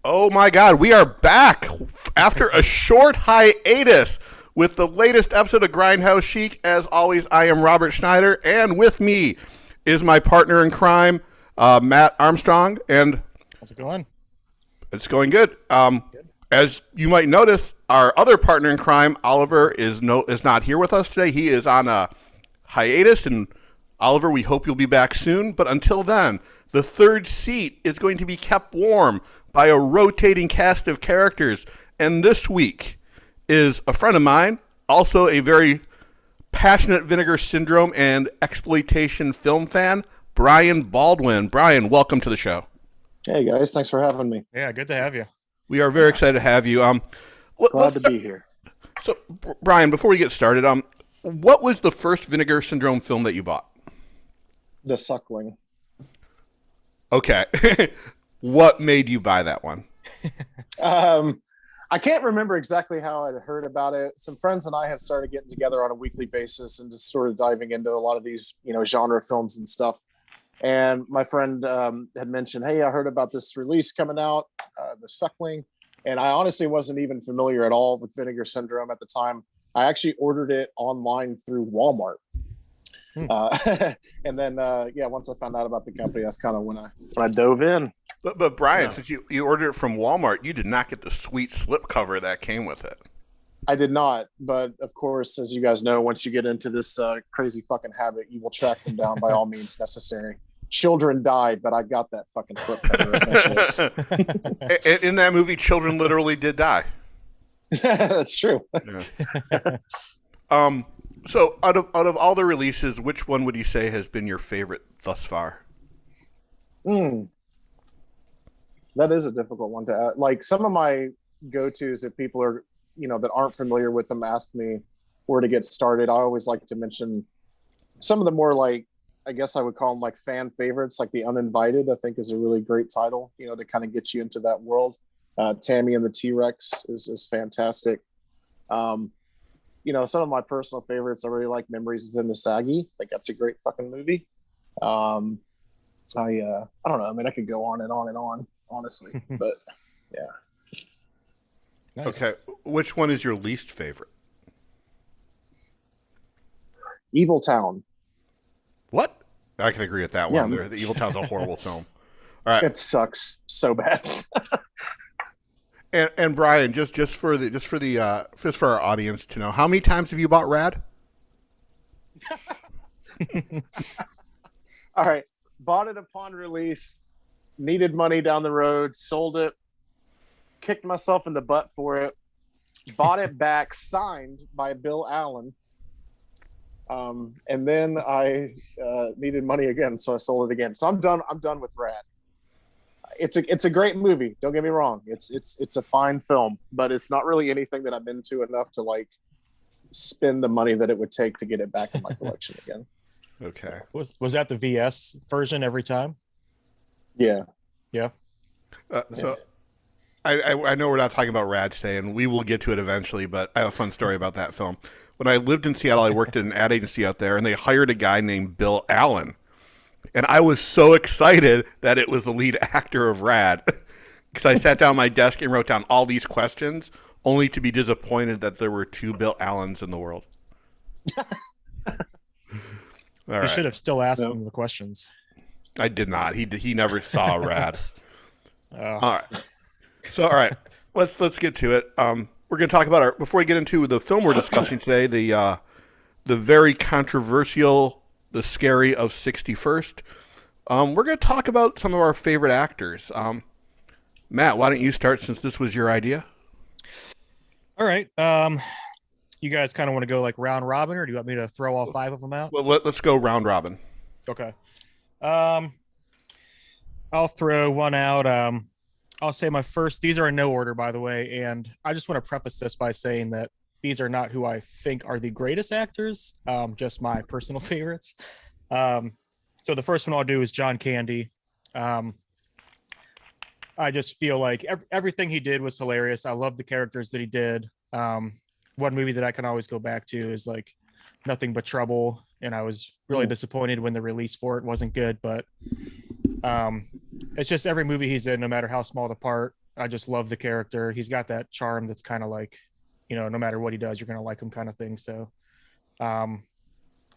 Oh my God, we are back after a short hiatus with the latest episode of Grindhouse Chic. As always, I am Robert Schneider, and with me is my partner in crime, Matt Armstrong. And how's it going? It's going good. As you might notice, our other partner in crime, Oliver, is not here with us today. He is on a hiatus, and Oliver, we hope you'll be back soon. But until then, the third seat is going to be kept warm by a rotating cast of characters. And this week is a friend of mine, also a very passionate Vinegar Syndrome and exploitation film fan, Brian Baldwin. Brian, welcome to the show. Hey guys, thanks for having me. Yeah, good to have you. We are very excited to have you. Glad to be here. So, Brian, before we get started, what was the first Vinegar Syndrome film that you bought? The Suckling. Okay. What made you buy that one? I can't remember exactly how I'd heard about it. Some friends and I have started getting together on a weekly basis and just sort of diving into a lot of these, genre films and stuff. And my friend had mentioned, hey, I heard about this release coming out, The Suckling. And I honestly wasn't even familiar at all with Vinegar Syndrome at the time. I actually ordered it online through Walmart. And then, once I found out about the company, that's kind of when I dove in. But Brian, since you ordered it from Walmart, you did not get the sweet slipcover that came with it. I did not, but of course, as you guys know, once you get into this crazy fucking habit, you will track them down by all means necessary. Children died, but I got that fucking slipcover eventually. In that movie, children literally did die. That's true. Yeah. So out of all the releases, which one would you say has been your favorite thus far? That is a difficult one to add. Like, some of my go-tos that people are, that aren't familiar with them ask me where to get started. I always like to mention some of the more, like, I guess I would call them like fan favorites, like The Uninvited, I think is a really great title, to kind of get you into that world. Tammy and the T-Rex is fantastic. Some of my personal favorites, I really like Memories Within the Saggy. Like, that's a great fucking movie. I don't know. I mean, I could go on and on and on, honestly, but yeah. Nice. Okay. Which one is your least favorite? Evil Town. What? I can agree with that one. Yeah. The Evil Town's a horrible film. All right. It sucks so bad. And Brian, just for our audience to know, how many times have you bought Rad? All right. Bought it upon release, needed money down the road, sold it, kicked myself in the butt for it, bought it back, signed by Bill Allen. And then I needed money again, so I sold it again. So I'm done with Rad. It's a great movie. Don't get me wrong. It's a fine film, but it's not really anything that I'm into enough to like spend the money that it would take to get it back in my collection again. Okay. Was that the VS version every time? Yeah. Yeah. So I know we're not talking about Rad today, and we will get to it eventually, but I have a fun story about that film. When I lived in Seattle, I worked at an ad agency out there, and they hired a guy named Bill Allen. And I was so excited that it was the lead actor of Rad, because I sat down at my desk and wrote down all these questions, only to be disappointed that there were two Bill Allens in the world. You should have still asked him the questions. I did not. He never saw Rad. All right. So, all right, let's get to it. We're going to talk about before we get into the film we're discussing today, the very controversial The Scary of 61st. We're going to talk about some of our favorite actors. Matt, why don't you start since this was your idea? All right. You guys kind of want to go like round robin, or do you want me to throw all five of them out? Well, let's go round robin. Okay. I'll throw one out. I'll say my first. These are in no order, by the way, and I just want to preface this by saying that these are not who I think are the greatest actors. Just my personal favorites. So the first one I'll do is John Candy. I just feel like everything he did was hilarious. I love the characters that he did. One movie that I can always go back to is like Nothing But Trouble, and I was really disappointed when the release for it wasn't good, but it's just every movie he's in, no matter how small the part, I just love the character. He's got that charm that's kind of like, no matter what he does, you're gonna like him kind of thing. So, um,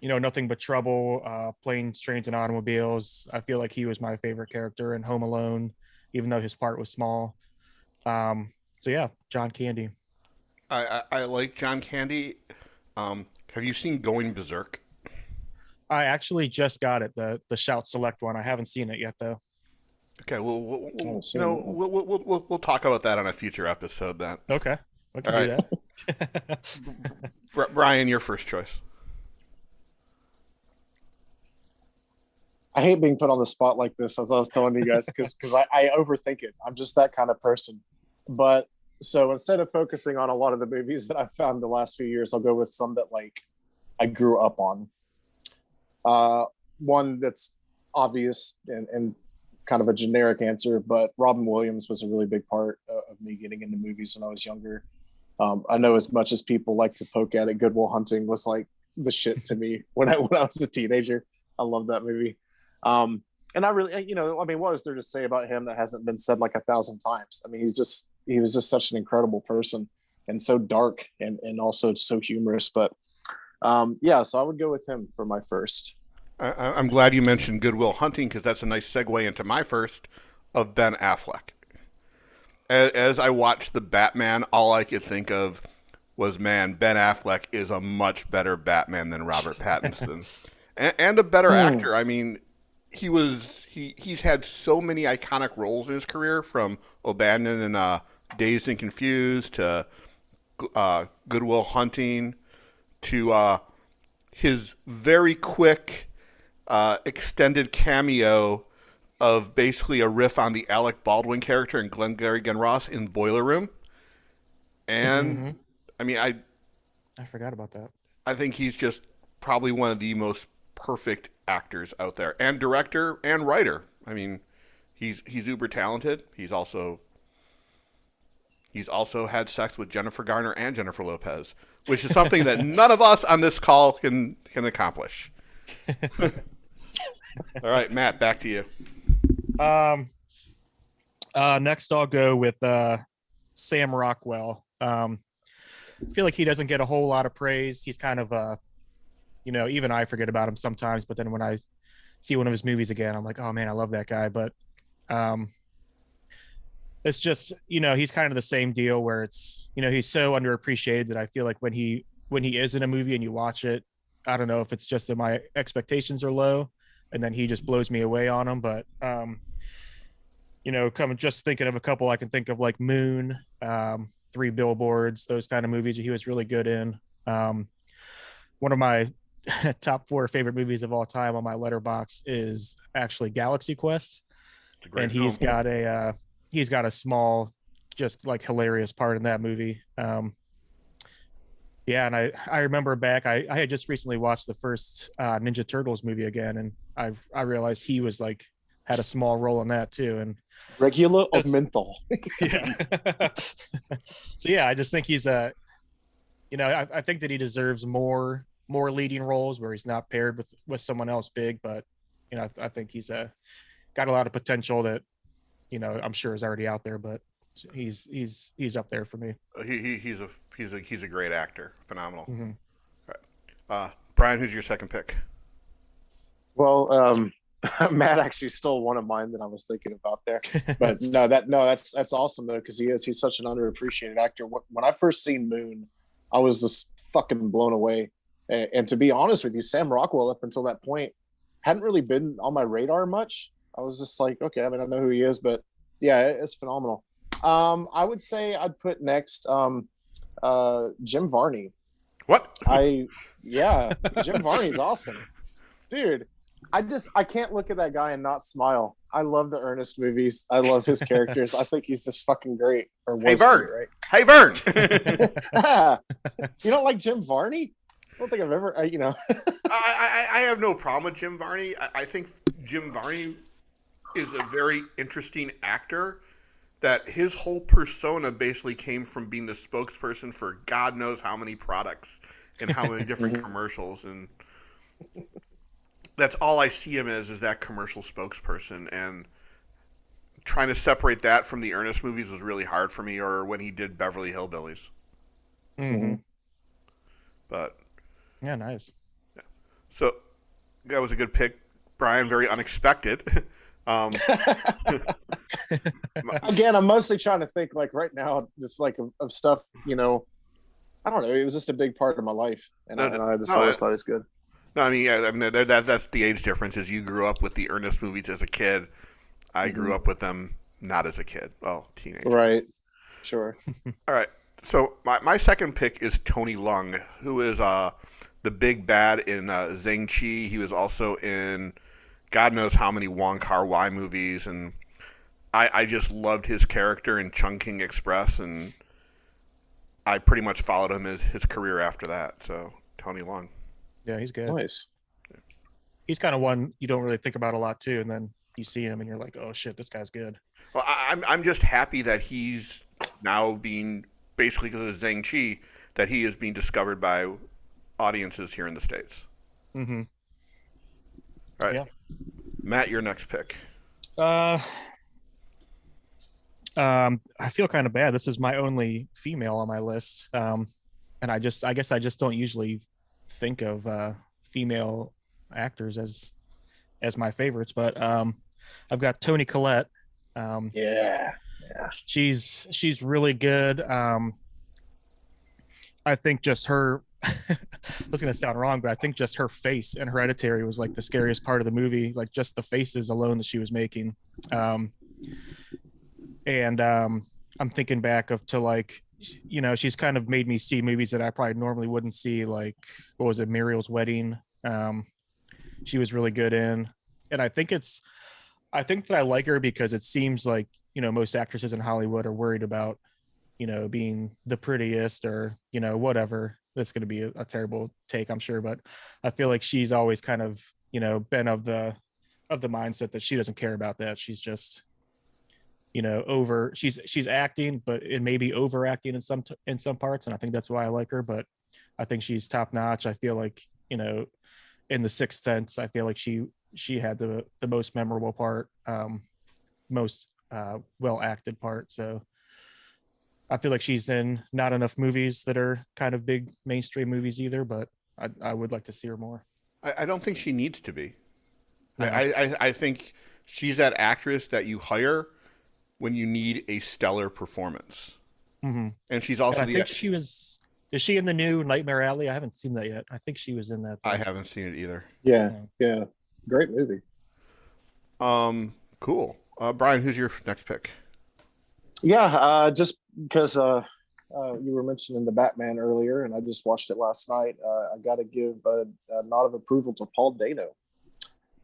Nothing But Trouble, Planes, Trains, and Automobiles. I feel like he was my favorite character in Home Alone, even though his part was small. So yeah, John Candy. I like John Candy. Have you seen Going Berserk? I actually just got it, the Shout Select one. I haven't seen it yet though. Okay, Oh, so- we'll talk about that on a future episode. Then, Okay, we can All do that. Brian, your first choice. I hate being put on the spot like this, as I was telling you guys, because I overthink it. I'm just that kind of person. But so instead of focusing on a lot of the movies that I've found the last few years, I'll go with some that like I grew up on. One that's obvious and kind of a generic answer, but Robin Williams was a really big part of me getting into movies when I was younger. I know as much as people like to poke at it, Good Will Hunting was like the shit to me when I was a teenager. I love that movie. And I really, I mean, what is there to say about him that hasn't been said like 1,000 times? I mean, he was just such an incredible person and so dark and also so humorous. But yeah, so I would go with him for my first. I'm glad you mentioned Good Will Hunting because that's a nice segue into my first of Ben Affleck. As I watched the Batman, all I could think of was, man, Ben Affleck is a much better Batman than Robert Pattinson, and a better actor. I mean, he's had so many iconic roles in his career, from O'Bannon and Dazed and Confused to Good Will Hunting to his very quick extended cameo of basically a riff on the Alec Baldwin character in Glengarry Glen Ross in Boiler Room. And I mean, I forgot about that. I think he's just probably one of the most perfect actors out there, and director and writer. I mean, he's uber talented. He's also had sex with Jennifer Garner and Jennifer Lopez, which is something that none of us on this call can accomplish. All right, Matt, back to you. Next I'll go with Sam Rockwell. I feel like he doesn't get a whole lot of praise. He's kind of even I forget about him sometimes, but then when I see one of his movies again, I'm like, oh man, I love that guy. But it's just, he's kind of the same deal where it's, he's so underappreciated that I feel like when he is in a movie and you watch it, I don't know if it's just that my expectations are low and then he just blows me away on them. But just thinking of a couple, I can think of like Moon, Three Billboards, those kind of movies he was really good in. One of my top 4 favorite movies of all time on my letterbox is actually Galaxy Quest, and he's got a small, just like hilarious part in that movie. Yeah, and I remember back, I had just recently watched the first Ninja Turtles movie again, and I realized he was like had a small role in that too. And Regular of menthol. Yeah. So yeah, I just think he's I think that he deserves more leading roles where he's not paired with someone else big, but I think he's got a lot of potential that I'm sure is already out there, but he's up there for me. He's a great actor, phenomenal. Mm-hmm. Right. Brian, who's your second pick? Well, Matt actually stole one of mine that I was thinking about there, but that's awesome though, because he's such an underappreciated actor. When I first seen Moon, I was just fucking blown away. And to be honest with you, Sam Rockwell up until that point hadn't really been on my radar much. I was just like, okay, I mean, I know who he is, but yeah, it's phenomenal. I would say I'd put next Jim Varney. What? Jim Varney's awesome, dude. I can't look at that guy and not smile. I love the Ernest movies. I love his characters. I think he's just fucking great. Hey Vern, right? Hey Vern. You don't like Jim Varney? I don't think I've ever. I have no problem with Jim Varney. I think Jim Varney is a very interesting actor. That his whole persona basically came from being the spokesperson for God knows how many products and how many different commercials, and that's all I see him as, is that commercial spokesperson, and trying to separate that from the Ernest movies was really hard for me, or when he did Beverly Hillbillies. Mm-hmm. But Yeah, nice. so that was a good pick, Brian. Very unexpected. um, Again, I'm mostly trying to think like right now, just like of stuff, you know. I don't know. It was just a big part of my life, and I just always thought it was good. No, I mean, yeah, I mean that's the age difference. Is you grew up with the Ernest movies as a kid. I grew up with them not as a kid. Well, teenager. Right. Sure. All right. So my second pick is Tony Leung, who is the big bad in Zhang Chi. He was also in God knows how many Wong Kar-wai movies, and I just loved his character in Chungking Express, and I pretty much followed him his career after that. So Tony Leung. Yeah, he's good. Nice. He's kind of one you don't really think about a lot too, and then you see him and you're like, oh shit, this guy's good. Well, I'm just happy that he's now being basically because of Zhang Chi that he is being discovered by audiences here in the States. Mm-hmm. All right, Yeah. Matt, your next pick. I feel kind of bad. This is my only female on my list, and I guess I just don't usually think of female actors as my favorites, but I've got Toni Collette. Yeah. She's really good. I think just her that's gonna sound wrong, but I think just her face and Hereditary was like the scariest part of the movie, like just the faces alone that she was making. And I'm thinking back to like, you know, she's kind of made me see movies that I probably normally wouldn't see, like what was it, Muriel's Wedding. She was really good in, and I think that I like her because it seems like, you know, most actresses in Hollywood are worried about, you know, being the prettiest or, you know, whatever. That's going to be a terrible take, I'm sure, but I feel like she's always kind of, you know, been of the mindset that she doesn't care about that. She's just, you know, she's acting, but it may be overacting in some parts, and I think that's why I like her. But I think she's top notch. I feel like, you know, in The Sixth Sense, I feel like she had the most memorable part, most well acted part. So I feel like she's in not enough movies that are kind of big mainstream movies either, but I would like to see her more. I don't think she needs to be. No. I think she's that actress that you hire when you need a stellar performance. Mm-hmm. And she's also and I think she was. Is she in the new Nightmare Alley? I haven't seen that yet. I think she was in that. I haven't seen it either. Yeah. Great movie. Cool. Brian, who's your next pick? Yeah, just because you were mentioning the Batman earlier, and I just watched it last night. I got to give a nod of approval to Paul Dano.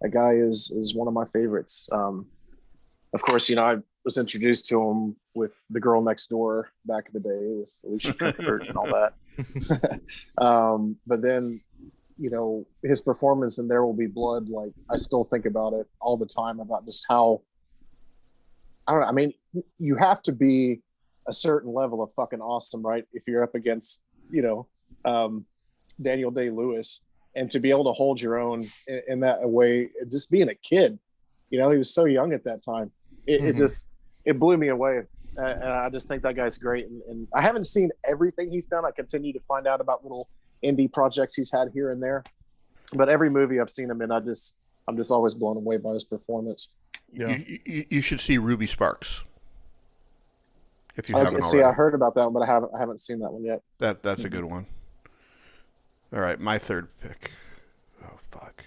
That guy is one of my favorites. Of course, you know, I was introduced to him with The Girl Next Door back in the day with Alicia Cuthbert and all that. But then, you know, his performance in There Will Be Blood, like I still think about it all the time about just how, I don't know. I mean, you have to be a certain level of fucking awesome, right? If you're up against, you know, Daniel Day-Lewis, and to be able to hold your own in that way, just being a kid, you know, he was so young at that time. It blew me away. And I just think that guy's great. And I haven't seen everything he's done. I continue to find out about little indie projects he's had here and there, but every movie I've seen him in, I'm just always blown away by his performance. Yeah. You should see Ruby Sparks. If you haven't See, already. I heard about that one, but I haven't seen that one yet. That's a good one. All right, my third pick. Oh fuck.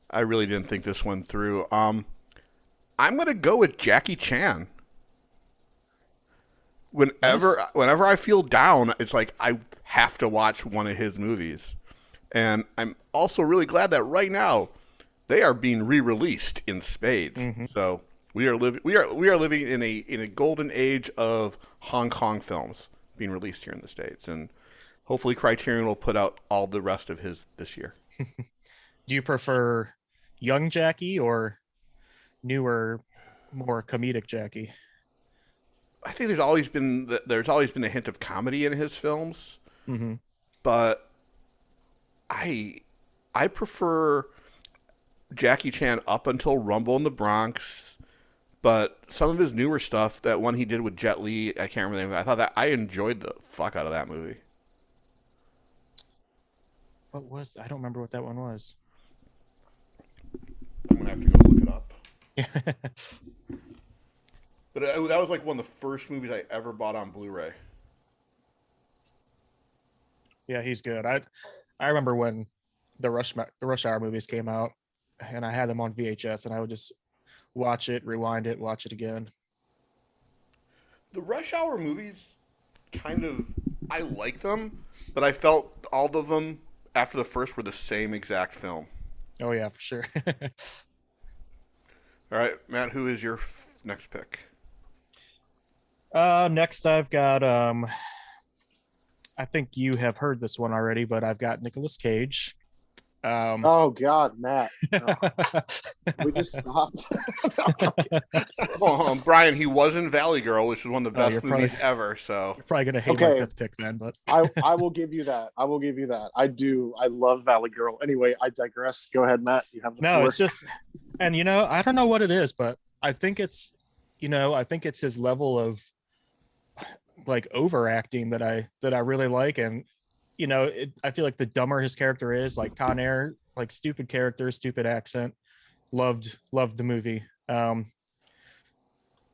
I really didn't think this one through. I'm gonna go with Jackie Chan. Whenever I feel down, it's like I have to watch one of his movies, and I'm also really glad that right now they are being re-released in spades. Mm-hmm. So we are living in a golden age of Hong Kong films being released here in the States, and hopefully Criterion will put out all the rest of his this year. Do you prefer young Jackie or newer, more comedic Jackie? I think there's always been a hint of comedy in his films, mm-hmm. but I prefer Jackie Chan up until Rumble in the Bronx, but some of his newer stuff, that one he did with Jet Li, I can't remember the name of it. I thought that I enjoyed the fuck out of that movie. I don't remember what that one was. I'm gonna have to go look it up. Yeah. But that was like one of the first movies I ever bought on Blu-ray. Yeah, he's good. I remember when the Rush Hour movies came out, and I had them on VHS, and I would just watch it, rewind it, watch it again. The Rush Hour movies, kind of, I like them, but I felt all of them after the first were the same exact film. Oh yeah, for sure. All right, Matt, who is your next pick? Next I've got I think you have heard this one already, but I've got Nicolas Cage. Oh God, Matt. No. We just stopped. Hold on, Brian, he was in Valley Girl, which is one of the best movies probably, ever, so you're probably gonna hate my fifth pick then, but I will give you that. I will give you that. I love Valley Girl. Anyway, I digress. Go ahead, Matt. You have the floor. it's just, and I don't know what it is, but I think it's his level of like overacting that I really like. And I feel like the dumber his character is, like Con Air, like stupid character, stupid accent, loved the movie.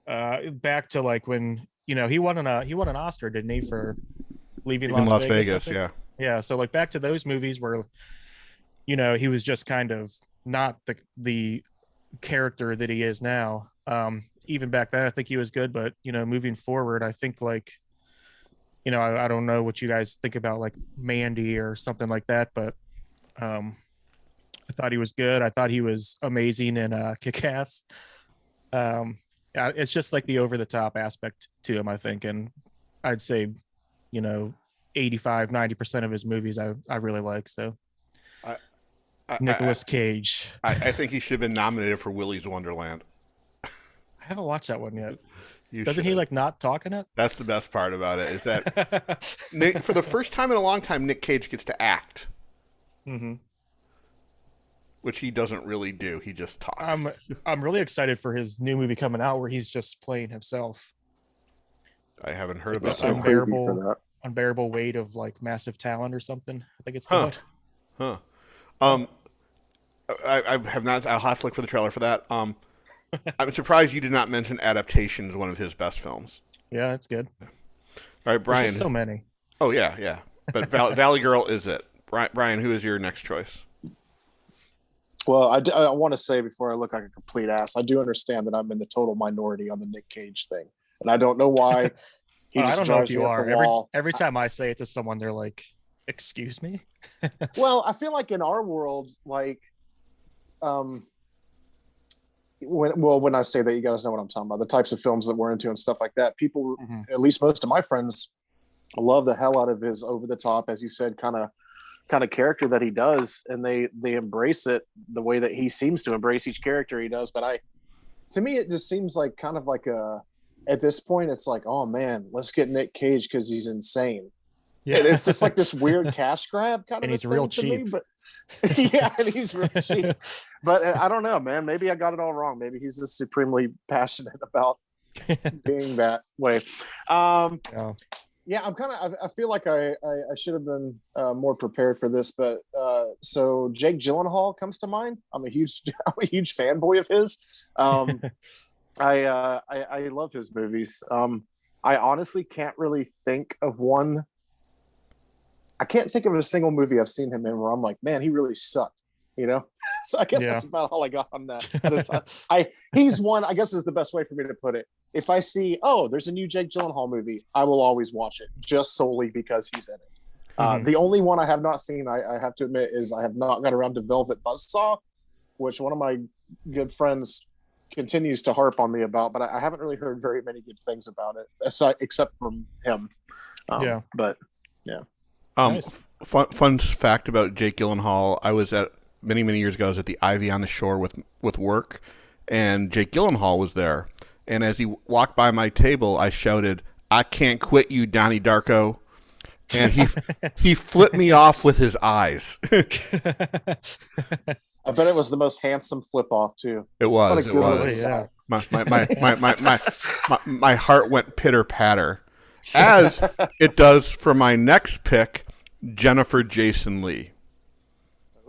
Back to like when he won an Oscar, didn't he, for leaving Las Vegas? Yeah, so like back to those movies where he was just kind of not the character that he is now. Even back then I think he was good, but moving forward I think like I don't know what you guys think about like Mandy or something like that, but I thought he was good. I thought he was amazing in Kick-Ass. It's just like the over-the-top aspect to him, I think, and I'd say 85-90% of his movies I really like. So Nicolas Cage. I think he should have been nominated for Willy's Wonderland. I haven't watched that one yet. Doesn't he like not talk in it? That's the best part about it, is that for the first time in a long time, Nick Cage gets to act. Mm-hmm. Which he doesn't really do. He just talks. I'm really excited for his new movie coming out where he's just playing himself. I haven't heard about that. Unbearable weight of like massive talent or something, I think it's called. I have not. I'll have to look for the trailer for that. I'm surprised you did not mention Adaptation as one of his best films. Yeah, it's good. All right, Brian. There's just so many. Oh yeah. But Valley Girl is it. Brian, who is your next choice? Well, I want to say before I look like a complete ass, I do understand that I'm in the total minority on the Nick Cage thing, and I don't know why. I don't know if you are. Every time I say it to someone, they're like, "Excuse me." Well, I feel like in our world, like, when I say that, you guys know what I'm talking about, the types of films that we're into and stuff like that. People, at least most of my friends, love the hell out of his over the top, as you said, kind of character that he does, and they embrace it the way that he seems to embrace each character he does. But to me, it just seems like kind of like at this point, it's like, oh man, let's get Nick Cage because he's insane. Yeah, and it's just like this weird cash grab kind of. And he's real cheap. Me, but yeah, and he's real cheap. But I don't know, man. Maybe I got it all wrong. Maybe he's just supremely passionate about being that way. Yeah, I feel like I should have been more prepared for this, but so Jake Gyllenhaal comes to mind. I'm a huge fanboy of his. I love his movies. I honestly can't really think of one. I can't think of a single movie I've seen him in where I'm like, man, he really sucked. So I guess that's about all I got on that. He's one, I guess is the best way for me to put it. If I see, there's a new Jake Gyllenhaal movie, I will always watch it just solely because he's in it. The only one I have not seen, I have to admit, is I have not got around to Velvet Buzzsaw, which one of my good friends continues to harp on me about, but I haven't really heard very many good things about it, except from him. But yeah. Nice. Fun fact about Jake Gyllenhaal, I was at many years ago, I was at the Ivy on the Shore with work, and Jake Gyllenhaal was there. And as he walked by my table, I shouted, "I can't quit you, Donnie Darko." And he flipped me off with his eyes. I bet it was the most handsome flip off too. It What a was. It good was. looking Yeah. My heart went pitter patter, as it does for my next pick, Jennifer Jason Leigh.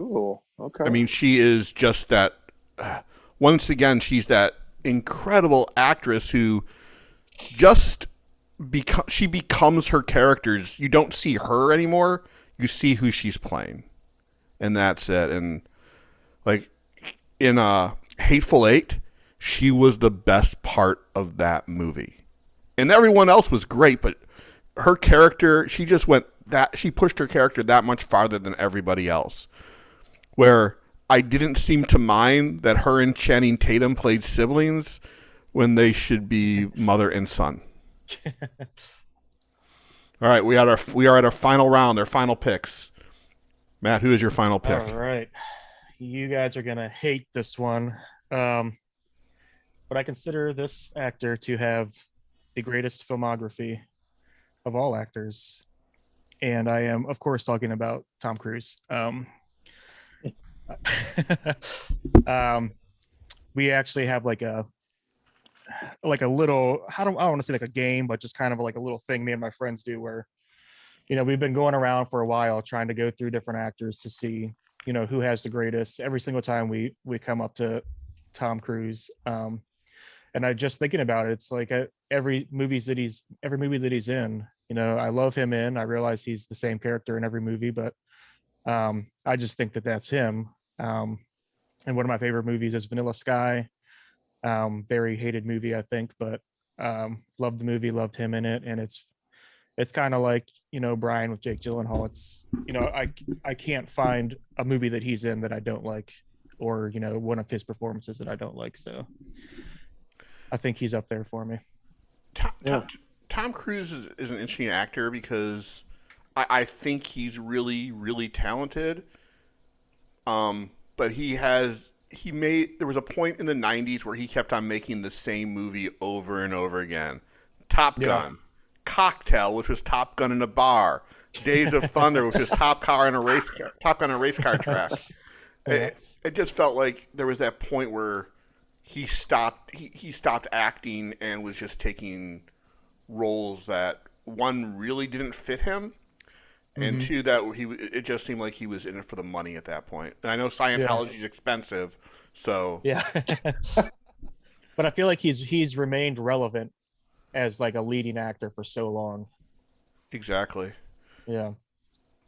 Ooh, okay. I mean, she is just that. Once again, she's that incredible actress who just she becomes her characters. You don't see her anymore. You see who she's playing, and that's it. And like in Hateful Eight, she was the best part of that movie, and everyone else was great, but her character, she just went that she pushed her character that much farther than everybody else. Where I didn't seem to mind that her and Channing Tatum played siblings when they should be mother and son. All right, we are at our final round, our final picks. Matt, who is your final pick? All right. You guys are going to hate this one. But I consider this actor to have the greatest filmography of all actors. And I am, of course, talking about Tom Cruise. We actually have like a little, I don't want to say like a game, but just kind of like a little thing me and my friends do where, we've been going around for a while trying to go through different actors to see, who has the greatest. Every single time we come up to Tom Cruise. And I just thinking about it, it's like every movie that he's in, I love him in. I realize he's the same character in every movie, but I just think that that's him. And one of my favorite movies is Vanilla Sky. Very hated movie, I think, but loved the movie, loved him in it. And it's kind of like, Brian with Jake Gyllenhaal. It's, I can't find a movie that he's in that I don't like, or, one of his performances that I don't like. So I think he's up there for me. Tom Cruise is an interesting actor because I think he's really, really talented. But there was a point in the 90s where he kept on making the same movie over and over again. Top Gun, Cocktail, which was Top Gun in a bar, Days of Thunder, which was Top Gun on a race car track. It just felt like there was that point where he stopped acting and was just taking roles that, one, really didn't fit him, and two, that it just seemed like he was in it for the money at that point. And I know Scientology's expensive, so yeah. But I feel like he's remained relevant as like a leading actor for so long. Exactly. Yeah.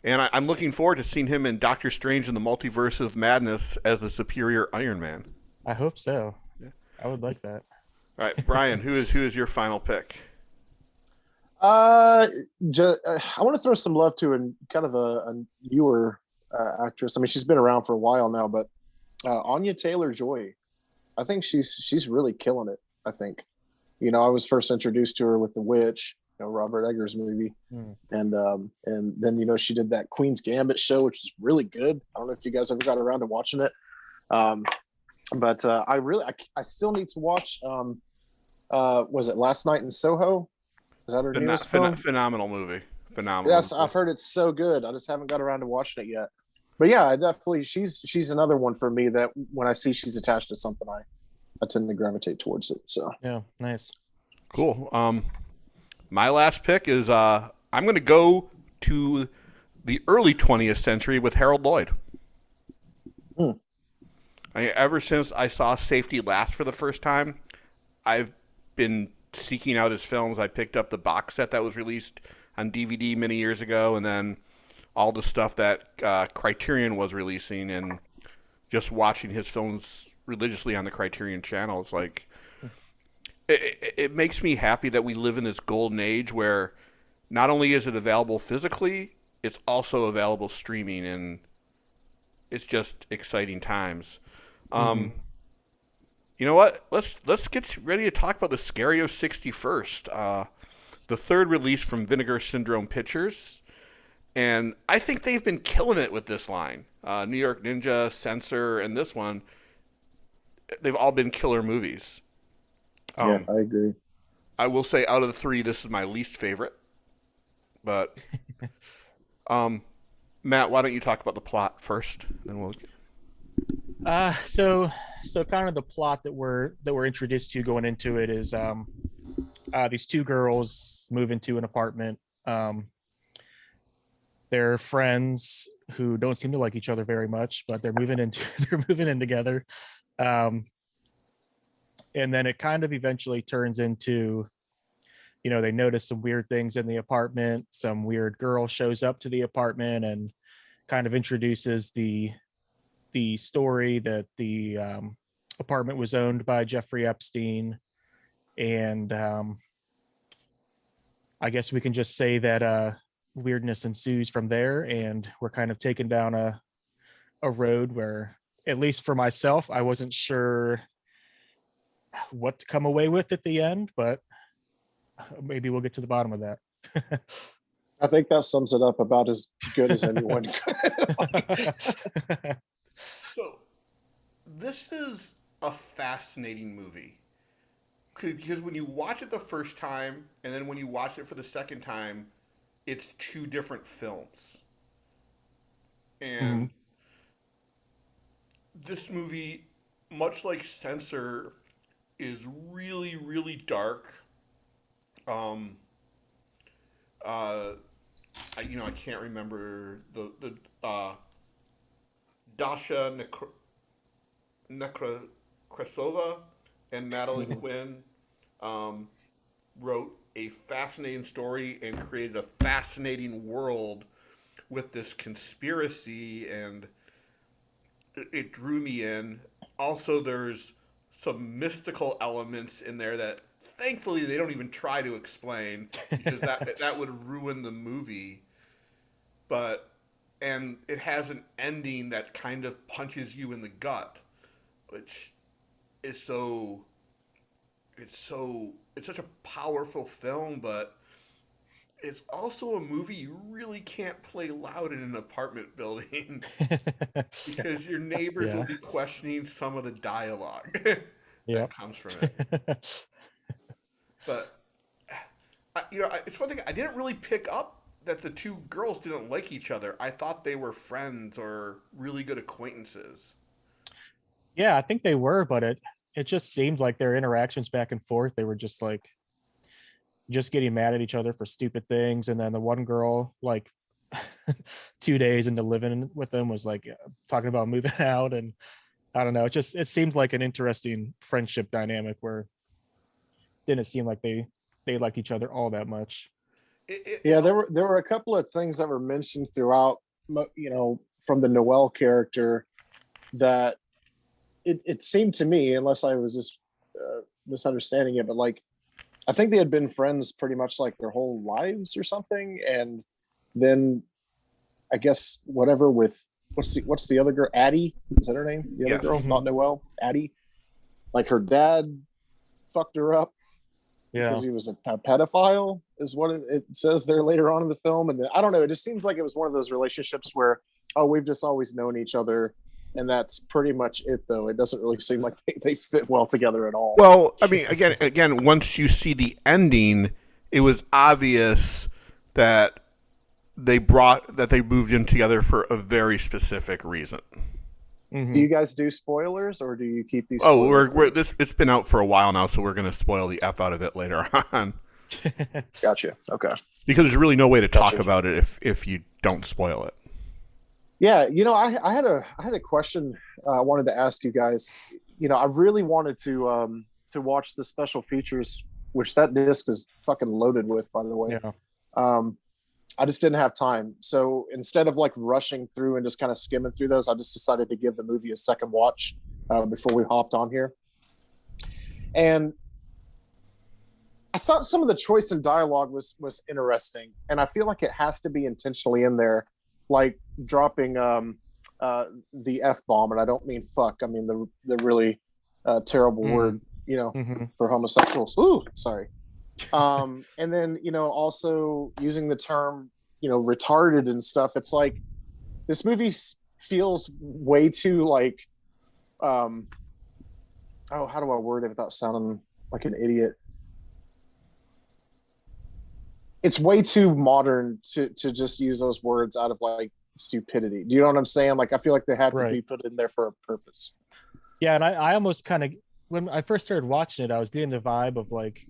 And I'm looking forward to seeing him in Doctor Strange in the Multiverse of Madness as the superior Iron Man. I hope so. Yeah. I would like that. All right, Brian, who is your final pick? I want to throw some love to kind of a newer actress. I mean, she's been around for a while now, but Anya Taylor-Joy. I think she's really killing it. I think, I was first introduced to her with The Witch, Robert Eggers movie, and then she did that Queen's Gambit show, which is really good. I don't know if you guys ever got around to watching it, but I still need to watch. Was it Last Night in Soho? Is that her newest film? Phenomenal movie. Phenomenal. Yes, movie. I've heard it's so good. I just haven't got around to watching it yet. But yeah, I definitely she's another one for me that when I see she's attached to something, I tend to gravitate towards it. So yeah, nice, cool. My last pick is I'm going to go to the early 20th century with Harold Lloyd. Ever since I saw Safety Last for the first time, I've been seeking out his films. I picked up the box set that was released on DVD many years ago, and then all the stuff that Criterion was releasing, and just watching his films religiously on the Criterion channel. It's like it makes me happy that we live in this golden age where not only is it available physically, it's also available streaming, and it's just exciting times. You know what? Let's get ready to talk about the Scario 61st, the third release from Vinegar Syndrome Pictures, and I think they've been killing it with this line. New York Ninja, Censor, and this one, they've all been killer movies. Yeah, I agree. I will say, out of the three, this is my least favorite. But, Matt, why don't you talk about the plot first, then we'll. So kind of the plot that we're introduced to going into it is these two girls move into an apartment. Um, they're friends who don't seem to like each other very much, but they're moving into they're moving in together. Um, and then it kind of eventually turns into, they notice some weird things in the apartment. Some weird girl shows up to the apartment and kind of introduces the story that the apartment was owned by Jeffrey Epstein. And I guess we can just say that weirdness ensues from there, and we're kind of taken down a road where, at least for myself, I wasn't sure what to come away with at the end, but maybe we'll get to the bottom of that. I think that sums it up about as good as anyone could. So, this is a fascinating movie because when you watch it the first time and then when you watch it for the second time, it's two different films. And Mhm. this movie, much like Censor, is really, really dark. Um, uh, I can't remember the Dasha Nekrasova and Natalie Quinn um, wrote a fascinating story and created a fascinating world with this conspiracy, and it drew me in. Also, there's some mystical elements in there that thankfully they don't even try to explain because that would ruin the movie. But and it has an ending that kind of punches you in the gut, which is it's such a powerful film, but it's also a movie you really can't play loud in an apartment building because your neighbors will Yeah. be questioning some of the dialogue that Yep. comes from it. But it's one thing I didn't really pick up that the two girls didn't like each other. I thought they were friends or really good acquaintances. Yeah, I think they were, but it just seemed like their interactions back and forth, they were just like just getting mad at each other for stupid things. And then the one girl, like 2 days into living with them, was like talking about moving out. And I don't know, it seemed like an interesting friendship dynamic where didn't seem like they liked each other all that much. Yeah, there were a couple of things that were mentioned throughout, from the Noel character that it seemed to me, unless I was just misunderstanding it, but like I think they had been friends pretty much like their whole lives or something, and then I guess whatever with what's the other girl? Addie, is that her name? The other Yes. girl, not Noel, Addie. Like her dad fucked her up Yeah. because he was a pedophile, is what it says there later on in the film. And then, I don't know, it just seems like it was one of those relationships where, oh, we've just always known each other, and that's pretty much it. Though it doesn't really seem like they fit well together at all. Well, I mean, again, once you see the ending, it was obvious that they moved in together for a very specific reason. Mhm. Do you guys do spoilers, or do you keep these? Oh, spoilers? it's been out for a while now, so we're going to spoil the f out of it later on Gotcha. Okay. because there's really no way to talk Gotcha. about it if you don't spoil it. Yeah, I had a question I wanted to ask you guys. I really wanted to watch the special features, which that disc is fucking loaded with, by the way. Yeah. Um, I just didn't have time. So instead of like rushing through and just kind of skimming through those, I just decided to give the movie a second watch before we hopped on here. And I thought some of the choice in dialogue was interesting, and I feel like it has to be intentionally in there, like dropping the f bomb, and I don't mean fuck. I mean the really terrible word, Mhm. for homosexuals. Ooh, sorry. And then also using the term retarded and stuff. It's like this movie feels way too like oh, how do I word it without sounding like an idiot? It's way too modern to just use those words out of like stupidity. Do you know what I'm saying? Like, I feel like they had to Right. be put in there for a purpose. Yeah, and I almost kind of, when I first started watching it, I was getting the vibe of like,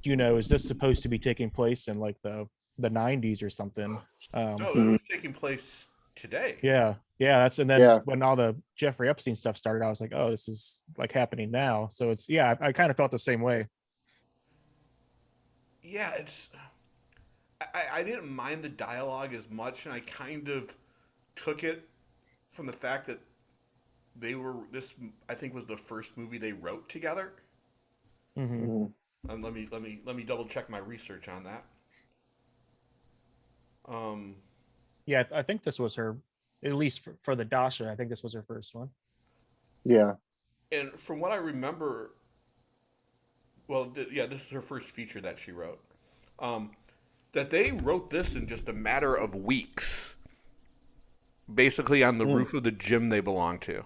is this supposed to be taking place in like the 90s or something? No, it was taking place today. Yeah, that's, and then Yeah. when all the Jeffrey Epstein stuff started, I was like, oh, this is like happening now. So it's, yeah, I kind of felt the same way. Yeah, I didn't mind the dialogue as much, and I kind of took it from the fact that this I think was the first movie they wrote together. Mm-hmm. And let me double check my research on that. Yeah, I think this was her, at least for the Dasha. I think this was her first one. Yeah. And from what I remember, well, this is her first feature that she wrote. That they wrote this in just a matter of weeks, basically on the roof of the gym they belong to.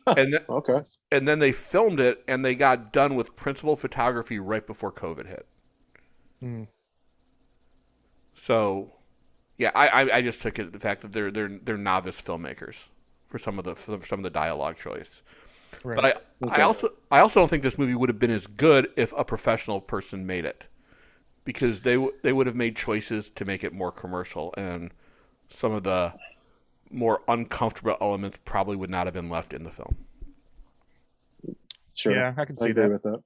And then, Okay. and then they filmed it, and they got done with principal photography right before COVID hit. Mm. So, yeah, I just took it the fact that they're novice filmmakers for some of the dialogue choice. Right. But I also don't think this movie would have been as good if a professional person made it, because they would have made choices to make it more commercial, and some of the more uncomfortable elements probably would not have been left in the film. Sure. Yeah, I can see agree that. with that.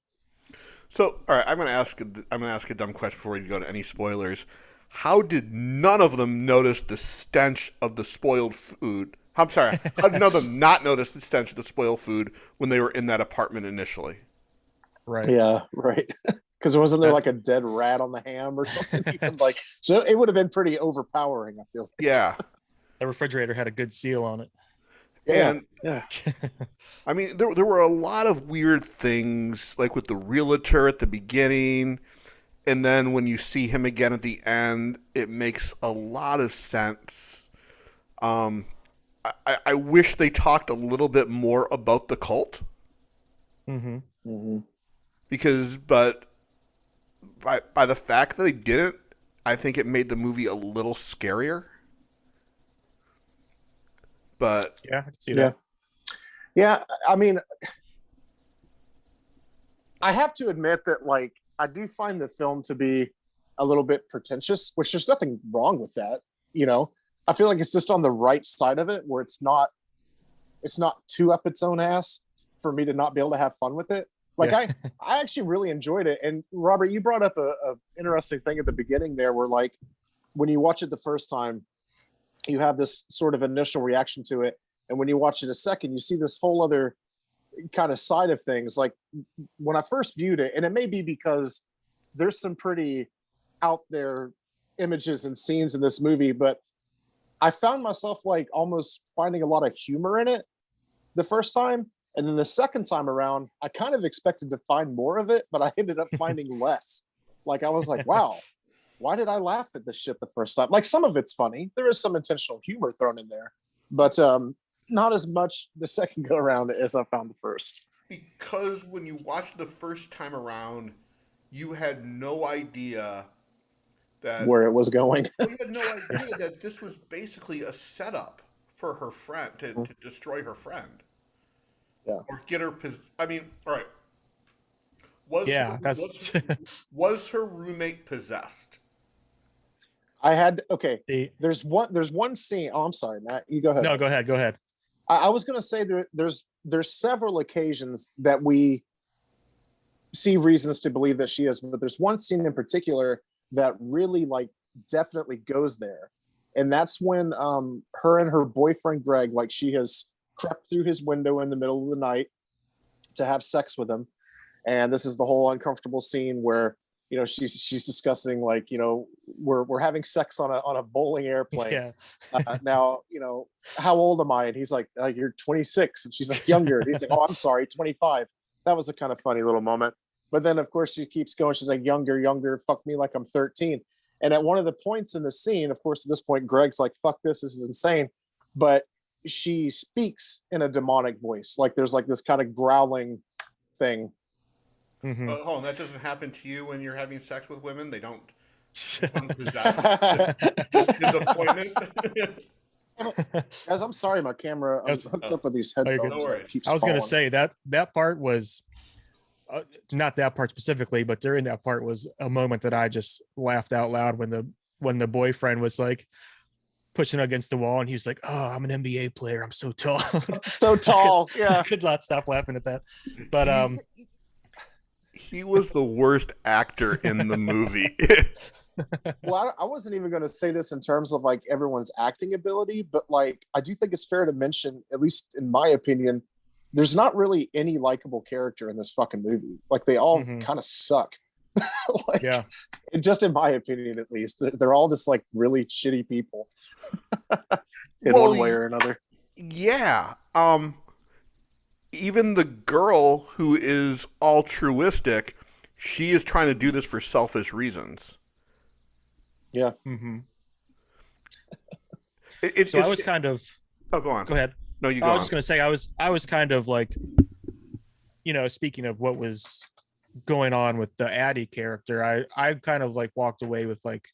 So, all right, I'm gonna ask a dumb question before we go to any spoilers. How did none of them notice the stench of the spoiled food? I'm sorry. How did none of them not notice the stench of the spoiled food when they were in that apartment initially? Right. Yeah, right. Because wasn't there like a dead rat on the ham or something? Even like, so it would have been pretty overpowering, I feel. Yeah. The refrigerator had a good seal on it. And yeah. I mean, there were a lot of weird things, like with the realtor at the beginning, and then when you see him again at the end, it makes a lot of sense. I wish they talked a little bit more about the cult. Mm-hmm. Mm-hmm. But by the fact that they didn't, I think it made the movie a little scarier. But yeah, I can see that. Yeah, I mean, I have to admit that, like, I do find the film to be a little bit pretentious, which there's nothing wrong with that. I feel like it's just on the right side of it, where it's not too up its own ass for me to not be able to have fun with it. Like, I actually really enjoyed it. And Robert, you brought up a interesting thing at the beginning there, where like when you watch it the first time, you have this sort of initial reaction to it, and when you watch it a second, you see this whole other kind of side of things. Like when I first viewed it, and it may be because there's some pretty out there images and scenes in this movie, but I found myself like almost finding a lot of humor in it the first time. And then the second time around, I kind of expected to find more of it, but I ended up finding less. Like I was like, wow, why did I laugh at this shit the first time? Like some of it's funny. There is some intentional humor thrown in there, but not as much the second go around as I found the first. Because when you watched the first time around, you had no idea that where it was going. Well, you had no idea that this was basically a setup for her friend to destroy her friend. Yeah. Or get her. I mean, all right. Was her roommate possessed? I had there's one scene. Oh, I'm sorry, Matt. You go ahead. No, go ahead. I was gonna say there's several occasions that we see reasons to believe that she is, but there's one scene in particular that really like definitely goes there, and that's when her and her boyfriend Greg, like she has crept through his window in the middle of the night to have sex with him, and this is the whole uncomfortable scene where she's discussing like we're having sex on a bowling airplane. Yeah. Now how old am I? And he's like you're 26, and she's like younger. And he's like, oh, I'm sorry, 25. That was a kind of funny little moment. But then of course she keeps going. She's like younger, fuck me like I'm 13. And at one of the points in the scene, of course at this point Greg's like, fuck this is insane, but she speaks in a demonic voice. Like there's like this kind of growling thing. Mm-hmm. Hold on, that doesn't happen to you when you're having sex with women? They don't Disappointment. Guys, I'm sorry, my camera. I'm hooked up with these you're headphones. good. Don't worry. It keeps I was going to falling. say that part was not that part specifically, but during that part was a moment that I just laughed out loud when the boyfriend was like pushing against the wall and he was like, "Oh, I'm an NBA player. I'm so tall." So tall. I Yeah. could not stop laughing at that. But He was the worst actor in the movie. Well, I wasn't even going to say this in terms of like everyone's acting ability, but like I do think it's fair to mention, at least in my opinion, there's not really any likable character in this fucking movie. Like they all kind of suck. Like, yeah, just in my opinion, at least, they're all just like really shitty people in Well, one way or another. Yeah. Even the girl who is altruistic, she is trying to do this for selfish reasons. Yeah. It's, so I was kind of. Oh, go on. Go ahead. No, you go I on. was just going to say I was kind of like, speaking of what was going on with the Addie character, I kind of like walked away with like,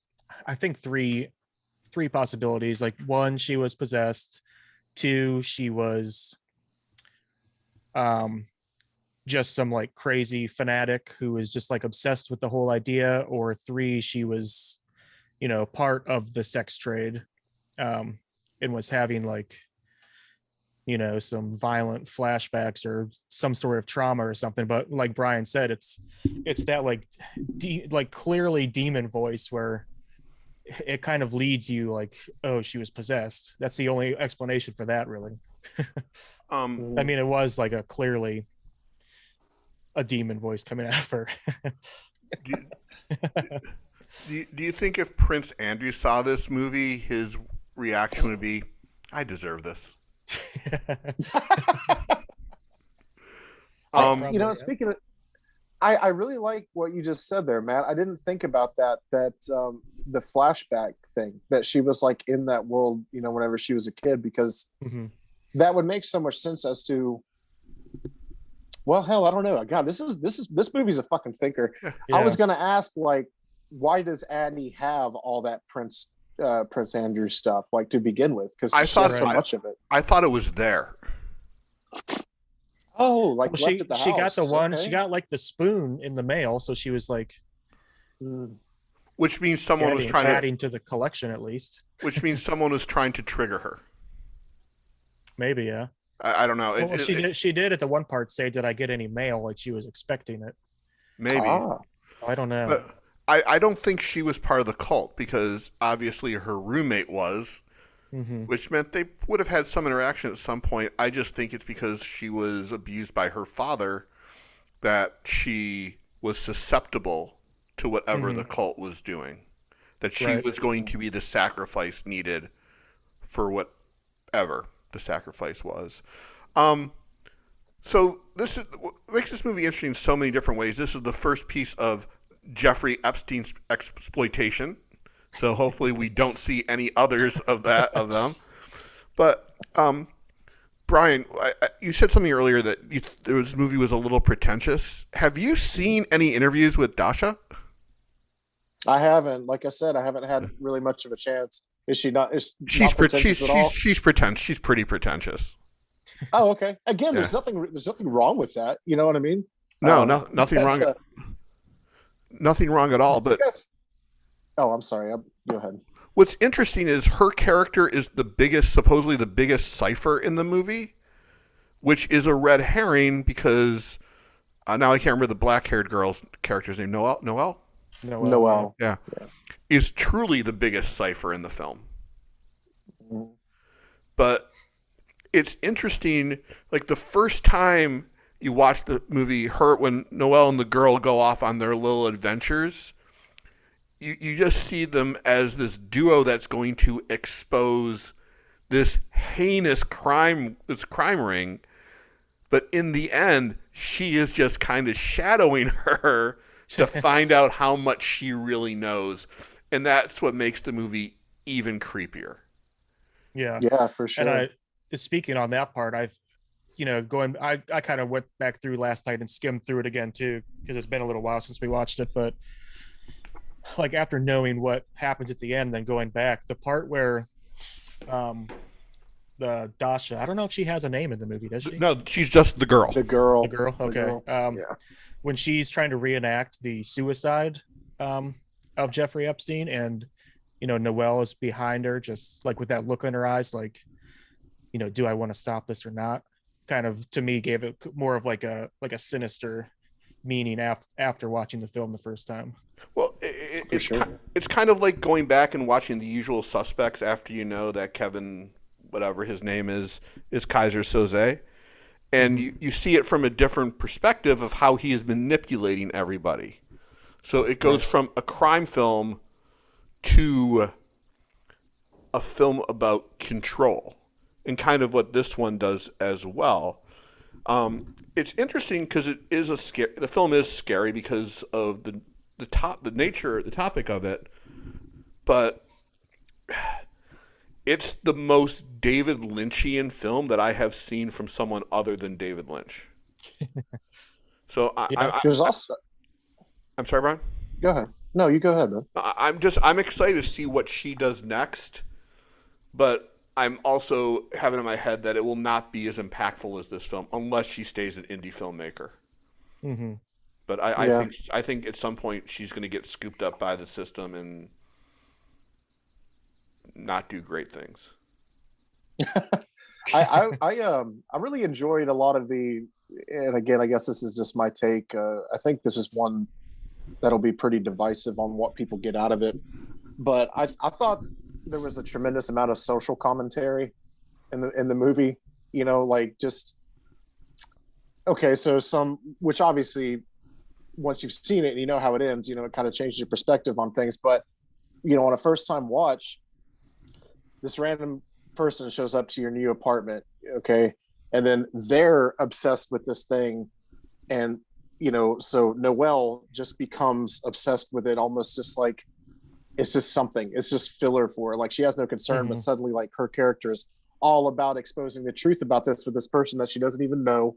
I think three possibilities. Like one, she was possessed. Two, she was just some like crazy fanatic who was just like obsessed with the whole idea. Or three, she was, part of the sex trade, and was having like, some violent flashbacks or some sort of trauma or something. But like Brian said, it's that like like clearly demon voice where it kind of leads you like, oh, she was possessed. That's the only explanation for that, really. I mean, it was like a clearly a demon voice coming out of her. Do you think if Prince Andrew saw this movie, his reaction would be, "I deserve this"? Speaking of, I really like what you just said there, Matt. I didn't think about that the flashback thing, that she was like in that world, whenever she was a kid, because that would make so much sense as to, well, hell, I don't know. God, this movie's a fucking thinker. Yeah. I was gonna ask, like, why does Addie have all that Prince Andrew stuff, like, to begin with? Because I thought so much of it. I thought it was there. Oh, like, well, left at the she house. got the one. Okay. She got like the spoon in the mail, so she was like, which means someone was trying adding to the collection at least. Which means someone was trying to trigger her. Maybe, yeah. I don't know. Well, she did at the one part say, "Did I get any mail?" Like she was expecting it. Maybe. I don't know. But I don't think she was part of the cult, because obviously her roommate was, which meant they would have had some interaction at some point. I just think it's because she was abused by her father that she was susceptible to whatever the cult was doing. That she was going to be the sacrifice needed for whatever the sacrifice was. So this is what makes this movie interesting in so many different ways. This is the first piece of Jeffrey Epstein's exploitation. So hopefully we don't see any others of them. But Brian, you said something earlier that this movie was a little pretentious. Have you seen any interviews with Dasha? I haven't. Like I said, I haven't had really much of a chance. Is she not? She's pretentious. She's pretty pretentious. Oh, okay. Again, there's nothing wrong with that. You know what I mean? No, nothing wrong. Nothing wrong at all. But oh, I'm sorry. Go ahead. What's interesting is her character is supposedly the biggest cipher in the movie, which is a red herring because now I can't remember the black-haired girl's character's name. Noelle. Yeah, is truly the biggest cipher in the film. But it's interesting, like the first time you watch the movie, when Noelle and the girl go off on their little adventures, you just see them as this duo that's going to expose this heinous crime ring. But in the end, she is just kind of shadowing her to find out how much she really knows. And that's what makes the movie even creepier. Yeah, for sure. And speaking on that part, I kind of went back through last night and skimmed through it again too, because it's been a little while since we watched it. But like after knowing what happens at the end, then going back, the part where the Dasha, I don't know if she has a name in the movie, does she? No, she's just the girl. The girl. The girl. Okay. Girl. Yeah. When she's trying to reenact the suicide of Jeffrey Epstein, and Noelle is behind her, just like with that look in her eyes, like, do I want to stop this or not? Kind of, to me, gave it more of like a sinister meaning after watching the film the first time. Well, it's kind of like going back and watching The Usual Suspects after you know that Kevin, whatever his name is Kaiser Soze. And you see it from a different perspective of how he is manipulating everybody. So it goes from a crime film to a film about control, and kind of what this one does as well. It's interesting because it is the film is scary because of the topic of it, but it's the most David Lynchian film that I have seen from someone other than David Lynch. So There's also. I'm sorry, Brian. Go ahead. No, you go ahead, man. I'm excited to see what she does next, but I'm also having in my head that it will not be as impactful as this film unless she stays an indie filmmaker. Mm-hmm. But I think at some point she's going to get scooped up by the system and not do great things. I really enjoyed a lot of and again, I guess this is just my take. I think this is one that'll be pretty divisive on what people get out of it. But I thought there was a tremendous amount of social commentary in the movie. Like just okay, so which obviously once you've seen it and you know how it ends, it kind of changes your perspective on things. But on a first time watch, this random person shows up to your new apartment, okay, and then they're obsessed with this thing, and so Noelle just becomes obsessed with it, almost just like it's just something, it's just filler for her. Like she has no concern, but suddenly like her character is all about exposing the truth about this with this person that she doesn't even know,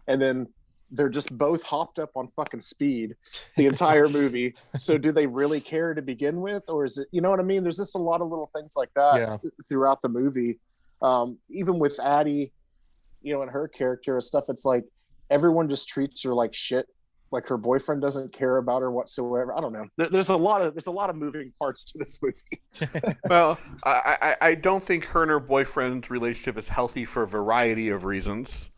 and then they're just both hopped up on fucking speed the entire movie. So do they really care to begin with? Or is it, you know what I mean? There's just a lot of little things like that throughout the movie. Even with Addie, and her character and stuff, it's like everyone just treats her like shit. Like her boyfriend doesn't care about her whatsoever. I don't know. There's a lot of moving parts to this movie. Well, I don't think her and her boyfriend's relationship is healthy for a variety of reasons.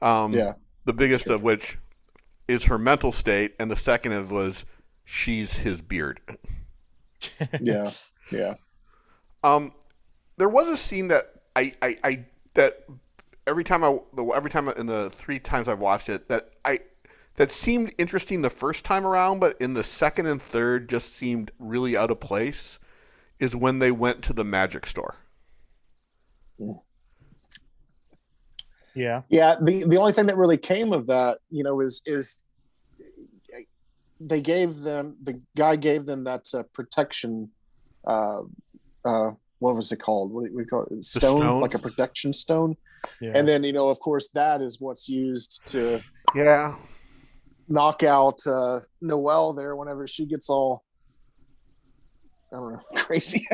The biggest of which is her mental state, and the second of was she's his beard. Yeah. There was a scene that I every time in the 3 times I've watched it that seemed interesting the first time around, but in the second and third just seemed really out of place, is when they went to the magic store. Yeah. The only thing that really came of that, is the guy gave them that protection. What was it called? What do we call it? Stone, like a protection stone. Yeah. And then, of course, that is what's used to knock out Noelle there whenever she gets all, I don't know, crazy.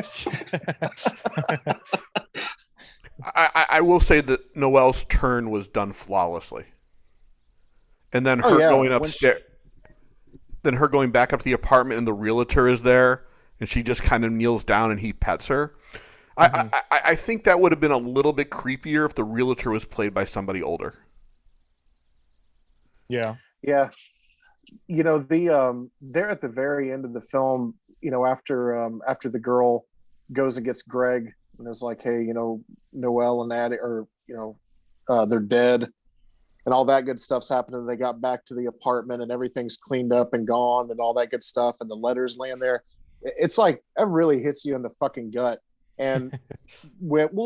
I will say that Noelle's turn was done flawlessly. And then her going upstairs, then her going back up to the apartment and the realtor is there and she just kind of kneels down and he pets her. I think that would have been a little bit creepier if the realtor was played by somebody older. Yeah. Yeah. They're at the very end of the film, after the girl goes and gets Greg and is like, hey, Noelle and Addie, or, they're dead and all that good stuff's happening. They got back to the apartment and everything's cleaned up and gone and all that good stuff. And the letters laying there. It's like, it really hits you in the fucking gut. And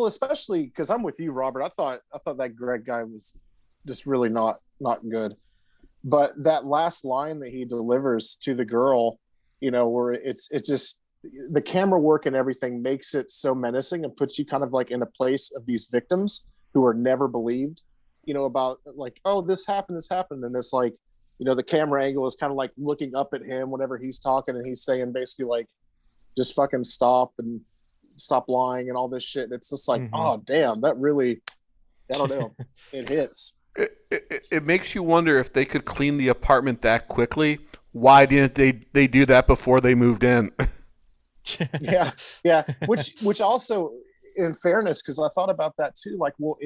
especially because I'm with you, Robert. I thought that Greg guy was just really not good. But that last line that he delivers to the girl, where it's just the camera work and everything makes it so menacing and puts you kind of like in a place of these victims who are never believed, about like, oh, this happened. And it's like, the camera angle is kind of like looking up at him whenever he's talking, and he's saying basically like, just fucking stop and stop lying and all this shit. And it's just like, oh damn, that really, I don't know, it hits. It makes you wonder if they could clean the apartment that quickly. Why didn't they do that before they moved in? yeah. Which also, in fairness, because I thought about that too. Like, well,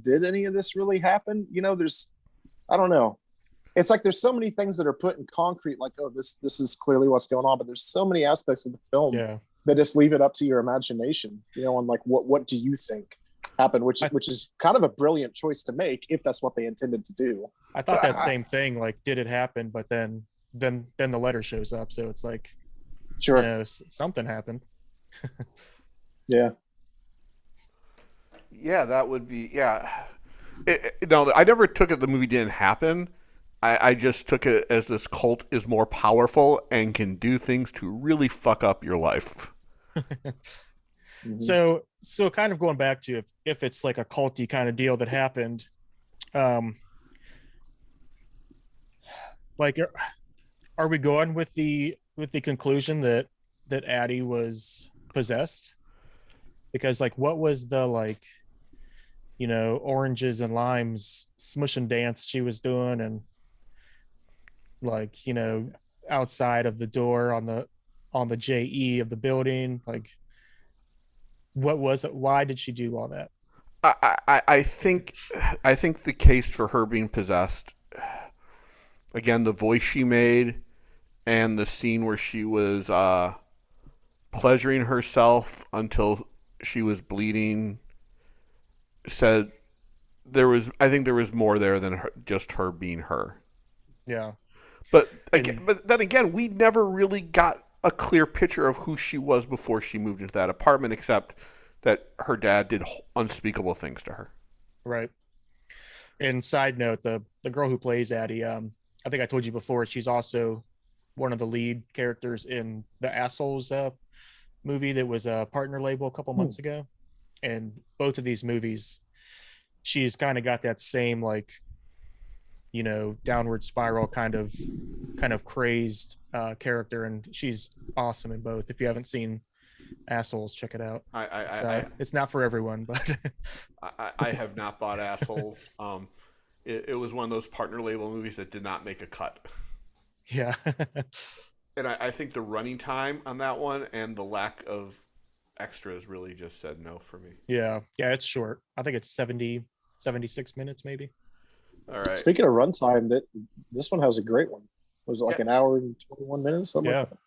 did any of this really happen? I don't know. It's like there's so many things that are put in concrete, like, oh, this is clearly what's going on, but there's so many aspects of the film that just leave it up to your imagination, and like what do you think happened, which is kind of a brilliant choice to make if that's what they intended to do. I thought that same thing, like, did it happen? But then the letter shows up, so it's like, sure, something happened. Yeah, that would be no, I never took it the movie didn't happen. I just took it as this cult is more powerful and can do things to really fuck up your life. So kind of going back to if it's like a culty kind of deal that happened, like, are we going with the conclusion that Addie was possessed? Because, like, what was the, like, oranges and limes smush and dance she was doing, and, like, outside of the door on the JE of the building, like, what was it? Why did she do all that? I think the case for her being possessed, again, the voice she made and the scene where she was pleasuring herself until she was bleeding, said I think there was more there than just her being her. Yeah. But then again, we never really got a clear picture of who she was before she moved into that apartment, except that her dad did unspeakable things to her. Right. And side note, the girl who plays Addie, I think I told you before, she's also one of the lead characters in the Assholes movie that was a partner label a couple months ago. And both of these movies, she's kind of got that same, like, downward spiral kind of crazed character, and she's awesome in both. If you haven't seen Assholes, check it out. It's not for everyone, but I have not bought Assholes. It was one of those partner label movies that did not make a cut. Yeah. And I think the running time on that one and the lack of extras really just said no for me. Yeah, it's short. I think it's 76 minutes maybe. All right. Speaking of runtime, this one has a great one. Was it like an hour and 21 minutes? Something like that?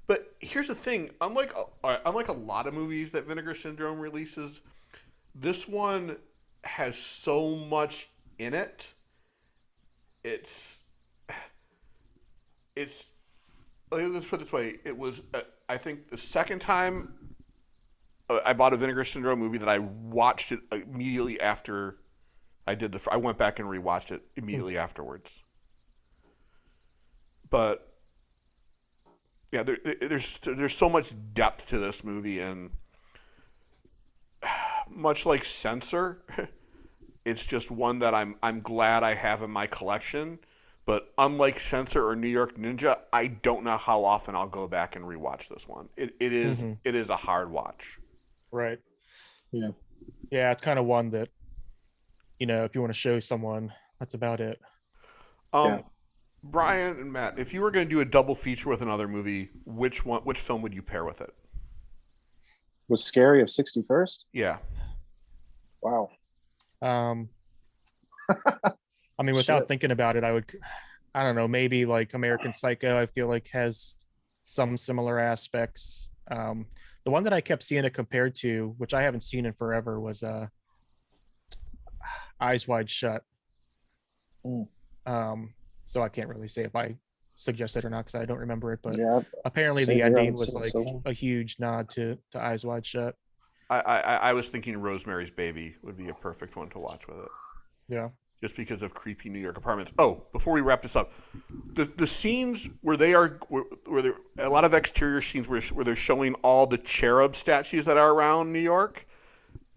But here's the thing: unlike a lot of movies that Vinegar Syndrome releases, this one has so much in it. Let's put it this way: it was I think the second time I bought a Vinegar Syndrome movie that I watched it immediately after I went back and rewatched it immediately afterwards. But yeah, there's so much depth to this movie, and much like Censor, it's just one that I'm glad I have in my collection. But unlike Censor or New York Ninja, I don't know how often I'll go back and rewatch this one. It is a hard watch. Right. Yeah. Yeah, it's kind of one that, if you want to show someone, that's about it. Brian and Matt, if you were going to do a double feature with another movie, which film would you pair with it? Was Scary of 61st? Yeah. Wow. I mean, without thinking about it, I don't know, maybe like American Psycho, I feel like has some similar aspects. The one that I kept seeing it compared to, which I haven't seen in forever, was Eyes Wide Shut. So I can't really say if I suggest it or not because I don't remember it, but apparently the ending was like a huge nod to Eyes Wide Shut. I was thinking Rosemary's Baby would be a perfect one to watch with it. Yeah. Just because of creepy New York apartments. Oh, before we wrap this up, the scenes where there a lot of exterior scenes where they're showing all the cherub statues that are around New York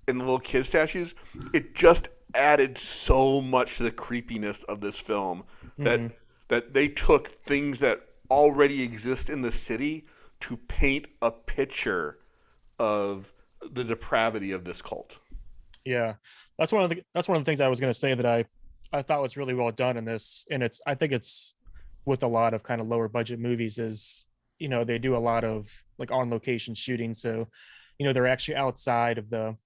and the little kid statues, it just added so much to the creepiness of this film that that they took things that already exist in the city to paint a picture of the depravity of this cult. Yeah, that's one of the things I was going to say that I thought was really well done in this, and I think it's with a lot of kind of lower budget movies is, they do a lot of like on location shooting, so they're actually outside of the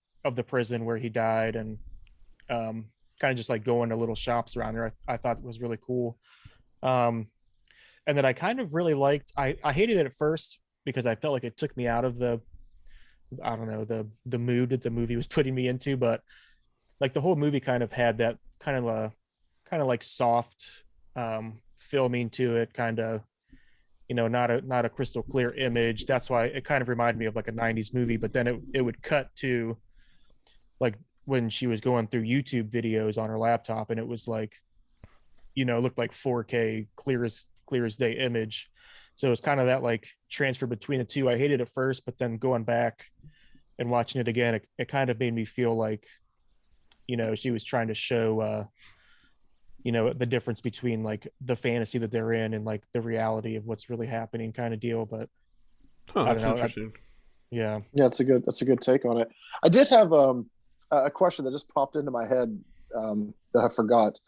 prison where he died, and kind of just like going to little shops around there. I thought it was really cool. um and then I kind of really liked, I hated it at first because I felt like it took me out of the, I don't know, the mood that the movie was putting me into. But like the whole movie kind of had that kind of like soft filming to it, kind of, not a crystal clear image. That's why it kind of reminded me of like a 90s movie. But then it would cut to like when she was going through YouTube videos on her laptop, and it was like, it looked like 4K clear as day image. So it's kind of that like transfer between the two. I hated it first, but then going back and watching it again, it kind of made me feel like, she was trying to show the difference between like the fantasy that they're in and like the reality of what's really happening, kind of deal. But I That's don't know. interesting. Yeah. Yeah, that's a good take on it. I did have a question that just popped into my head that I forgot.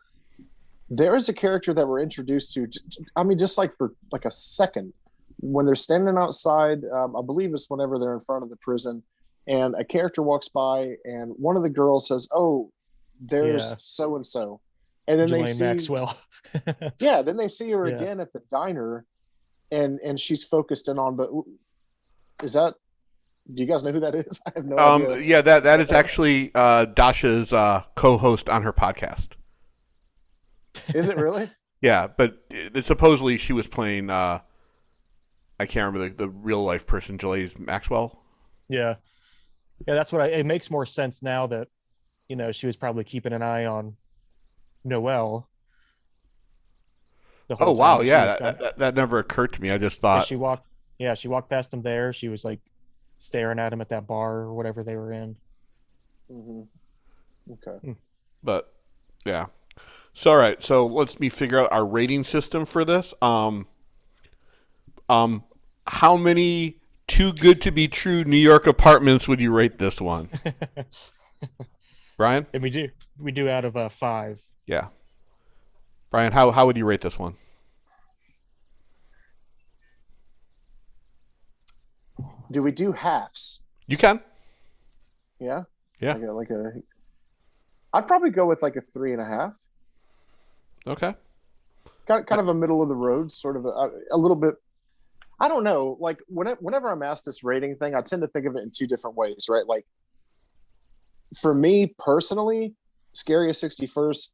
There is a character that we're introduced to, I mean, just like for like a second, when they're standing outside. I believe it's whenever they're in front of the prison, and a character walks by, and one of the girls says, "Oh, there's Yeah. so and so," and then they Ghislaine see Maxwell. yeah, then they see her Yeah. again at the diner, and she's focused in on. But is that? Do you guys know who that is? I have no idea. Yeah, that is actually Dasha's co-host on her podcast. Is it really? Yeah, but supposedly she was playing. I can't remember the real life person, Ghislaine Maxwell. Yeah. Yeah. That's what it makes more sense now that, she was probably keeping an eye on Noelle the Oh whole time. wow, That she was yeah, that never occurred to me. I just thought. She walked past him there. She was like staring at him at that bar or whatever they were in. Mm-hmm. Okay. But yeah. So all right, so let's me figure out our rating system for this. How many too good to be true New York apartments would you rate this one? Brian? And we do out of 5. Yeah. Brian, how would you rate this one? Do we do halves? You can. Yeah. Yeah. I'd probably go with like a 3.5. Okay. Kind of a middle of the road, sort of a little bit. I don't know. Like whenever I'm asked this rating thing, I tend to think of it in two different ways, right? Like for me personally, Scariest 61st,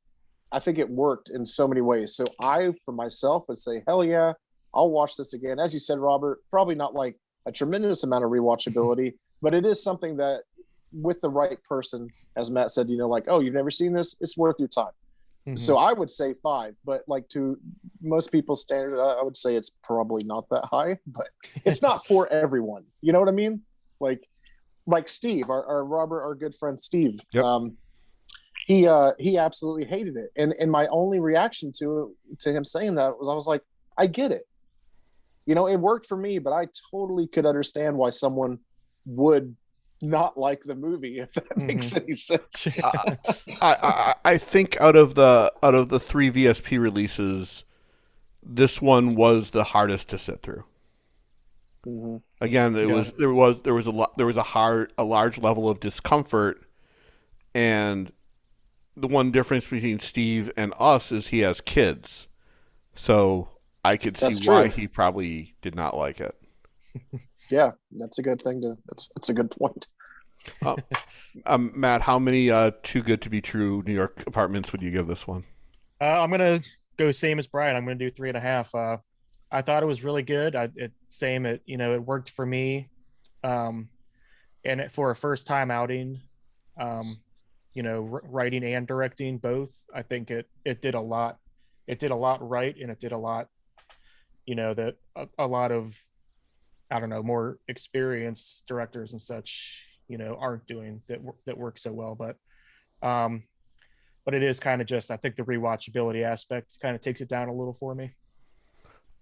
I think it worked in so many ways. So I, for myself, would say, hell yeah, I'll watch this again. As you said, Robert, probably not like a tremendous amount of rewatchability, but it is something that with the right person, as Matt said, like, oh, you've never seen this, it's worth your time. Mm-hmm. So I would say 5, but like to most people's standard, I would say it's probably not that high, but it's not for everyone. You know what I mean? Like Steve, our Robert, our good friend Steve, yep. He absolutely hated it. And my only reaction to him saying that was, I was like, I get it. It worked for me, but I totally could understand why someone would not like the movie, if that makes any sense. I think out of the 3 VSP releases, this one was the hardest to sit through. Mm-hmm. Again, there was a large level of discomfort, and the one difference between Steve and us is he has kids, so I could see why he probably did not like it. Yeah, that's a good thing that's a good point. Matt, how many too good to be true New York apartments would you give this one? I'm gonna go same as Brian. I'm gonna do 3.5. I thought it was really good. It worked for me, and for a first time outing, writing and directing both, I think it did a lot. It did a lot right, and it did a lot, that a lot of, I don't know, more experienced directors and such, aren't doing that work so well. But but it is kind of just, I think the rewatchability aspect kind of takes it down a little for me.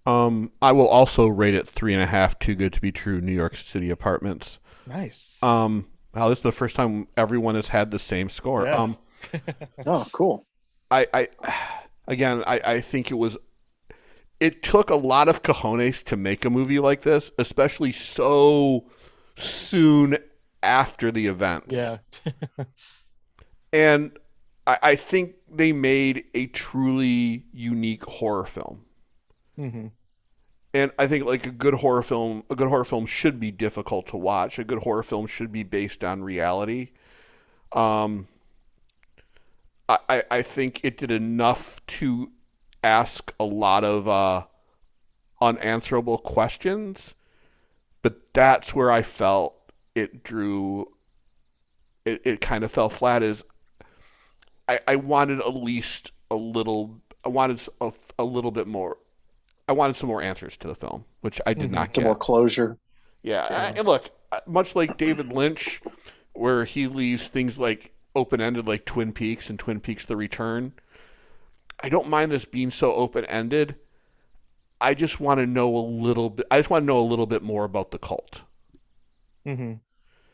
I will also rate it 3.5. Too Good to Be True. New York City Apartments. Nice. Wow, this is the first time everyone has had the same score. Yeah. Oh, cool. I think it took a lot of cojones to make a movie like this, especially so soon after the events. Yeah. And I think they made a truly unique horror film. Mm-hmm. And I think like a good horror film should be difficult to watch. A good horror film should be based on reality. I think it did enough to ask a lot of unanswerable questions, but that's where I felt it kind of fell flat. Is I wanted at least a little. I wanted a little bit more. I wanted some more answers to the film, which I did not get. Some more closure. Yeah, and look, much like David Lynch, where he leaves things like open-ended, like Twin Peaks and Twin Peaks: The Return. I don't mind this being so open-ended. I just want to know a little bit. I just want to know a little bit more about the cult, Mm-hmm.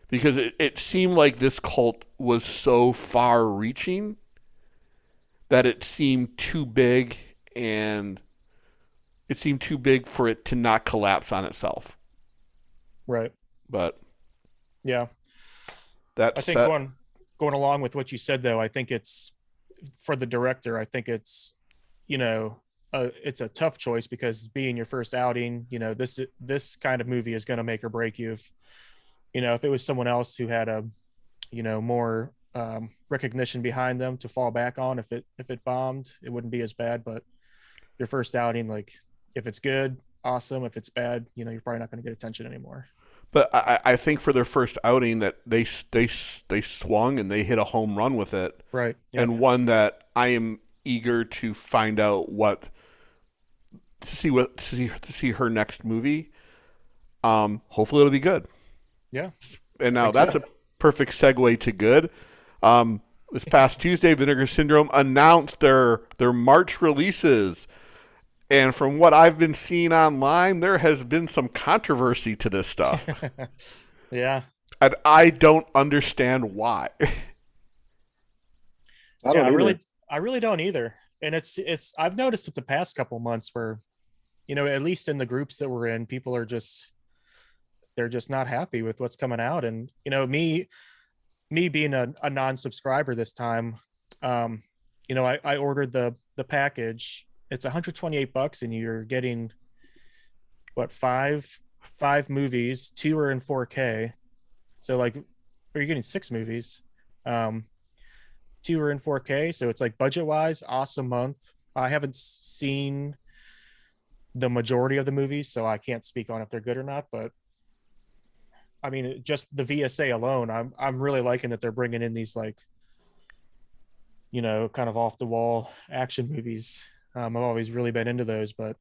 because it seemed like this cult was so far-reaching that it seemed too big, and it seemed too big for it to not collapse on itself. Right. But yeah, that's I think going along with what you said, though, I think it's for the director. I think it's, it's a tough choice because being your first outing, this kind of movie is going to make or break you. If it was someone else who had a, more recognition behind them to fall back on, if it bombed, it wouldn't be as bad. But your first outing, like, if it's good, awesome. If it's bad, you're probably not going to get attention anymore. But I think for their first outing that they swung and they hit a home run with it, right? Yeah. And one that I am eager to find out to see her next movie. Hopefully it'll be good. Yeah. And now that's a perfect segue to good. This past Tuesday, Vinegar Syndrome announced their March releases. And from what I've been seeing online, there has been some controversy to this stuff. Yeah. And I don't understand why. I really don't either. And it's I've noticed it the past couple months where, at least in the groups that we're in, people are they're just not happy with what's coming out. And, me being a non-subscriber this time, I ordered the package. It's $128 and you're getting five movies, 2 are in 4K. So you're getting 6 movies. 2 are in 4K. So it's like budget wise, awesome month. I haven't seen the majority of the movies, so I can't speak on if they're good or not, but I mean, just the VSA alone, I'm really liking that they're bringing in these kind of off the wall action movies. I've always really been into those, but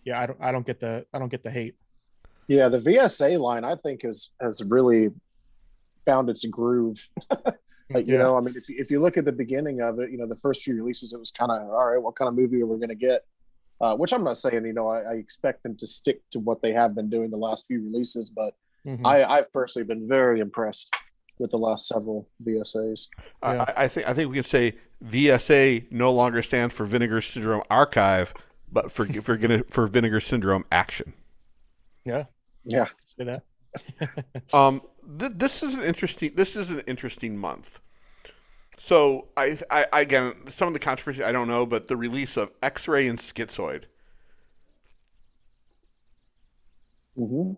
yeah, I don't get the hate. Yeah, the VSA line I think has really found its groove. I mean, if you look at the beginning of it, the first few releases, it was kind of all right. What kind of movie are we going to get? Which I'm not saying, I expect them to stick to what they have been doing the last few releases, but I've personally been very impressed with the last several VSAs. Yeah. I think we can say VSA no longer stands for Vinegar Syndrome Archive, but for Vinegar Syndrome Action. Yeah. Say that. This is an interesting month. So I again, some of the controversy I don't know, but the release of X-Ray and Schizoid. Mm-hmm.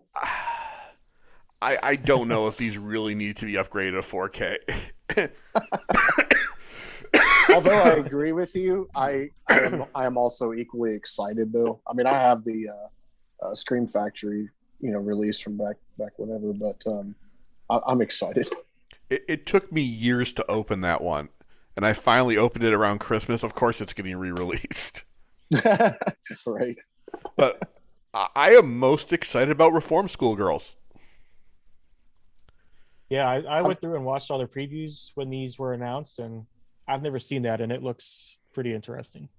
I don't know if these really need to be upgraded to 4K. Although I agree with you, I am also equally excited though. I mean, I have the Scream Factory, release from back whenever, but I'm excited. It took me years to open that one, and I finally opened it around Christmas. Of course, it's getting re-released. Right. But I am most excited about Reform School Girls. Yeah, I went through and watched all the previews when these were announced, and I've never seen that, and it looks pretty interesting.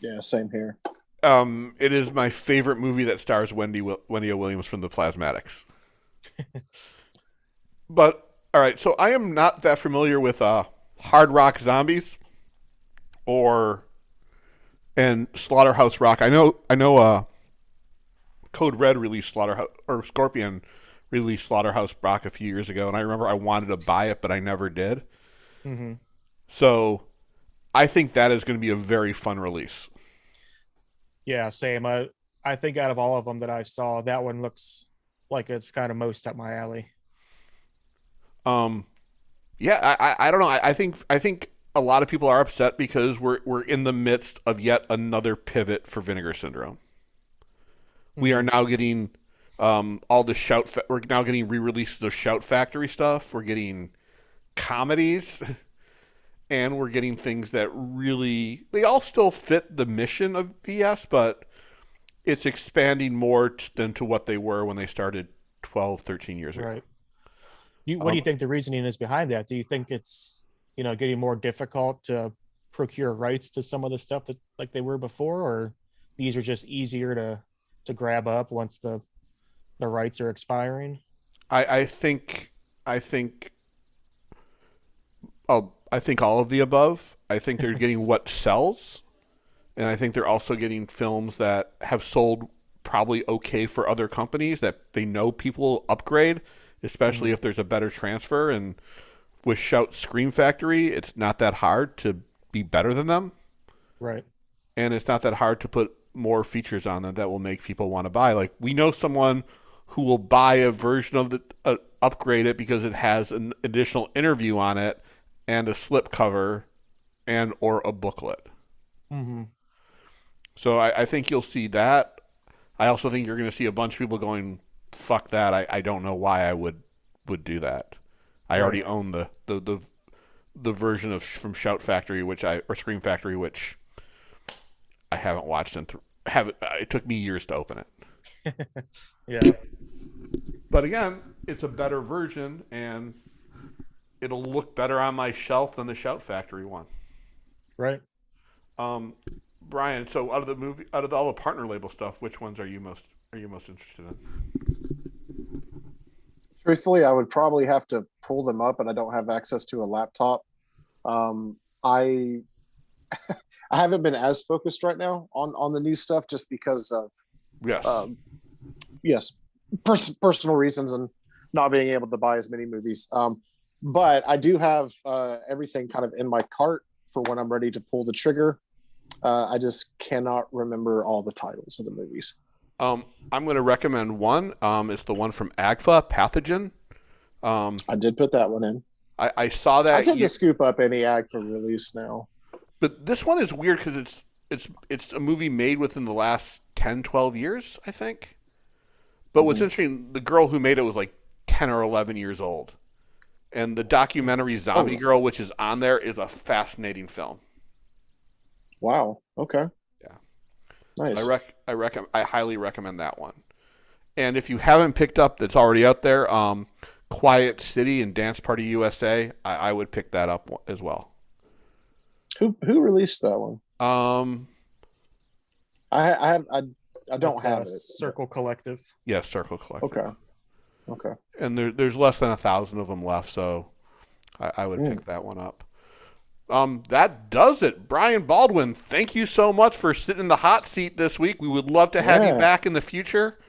Yeah, same here. It is my favorite movie that stars Wendy O. Williams from the Plasmatics. But all right, so I am not that familiar with Hard Rock Zombies and Slaughterhouse Rock. I know Code Red released Slaughterhouse, or Scorpion released Slaughterhouse Rock a few years ago, and I remember I wanted to buy it, but I never did. Mm-hmm. So I think that is going to be a very fun release. Yeah, same. I think out of all of them that I saw, that one looks like it's kind of most up my alley. Yeah, I don't know. I think a lot of people are upset because we're in the midst of yet another pivot for Vinegar Syndrome. We are now getting all the we're now getting re-releases of Shout Factory stuff. We're getting comedies, and we're getting things that really, they all still fit the mission of VS, but it's expanding more than to what they were when they started 12, 13 years ago. Right. What do you think the reasoning is behind that? Do you think it's, getting more difficult to procure rights to some of the stuff that like they were before, or these are just easier to grab up once the rights are expiring? I think all of the above. I think they're getting what sells, and I think they're also getting films that have sold probably okay for other companies that they know people upgrade, especially if there's a better transfer. And with Shout Scream Factory, it's not that hard to be better than them. Right. And it's not that hard to put more features on them that will make people want to buy. Like, we know someone who will buy a version of the upgrade it because it has an additional interview on it and a slip cover and or a booklet. Mm-hmm. So I think you'll see that. I also think you're going to see a bunch of people going, fuck that. I don't know why I would do that. I already own the version of from Shout Factory, or Scream Factory, which I haven't watched and it took me years to open it. Yeah. But again, it's a better version, and it'll look better on my shelf than the Shout Factory one. Right. Brian, so out of all the partner label stuff, which ones are you most interested in? Truthfully, I would probably have to pull them up, and I don't have access to a laptop. I I haven't been as focused right now on the new stuff just because of personal reasons and not being able to buy as many movies. But I do have everything kind of in my cart for when I'm ready to pull the trigger. I just cannot remember all the titles of the movies. I'm going to recommend one. It's the one from AGFA, Pathogen. I did put that one in. I saw that. I tend to scoop up any AGFA release now. But this one is weird because it's a movie made within the last 10, 12 years, I think. But what's interesting, the girl who made it was like 10 or 11 years old. And the documentary Zombie Girl, which is on there, is a fascinating film. Wow. Okay. Yeah. Nice. I highly recommend that one. And if you haven't picked up, that's already out there, Quiet City and Dance Party USA, I would pick that up as well. Who released that one? I don't have it. Circle Collective. Yeah, Circle Collective. Okay. And there's less than 1,000 of them left, so I would pick that one up. That does it. Brian Baldwin, thank you so much for sitting in the hot seat this week. We would love to have you back in the future.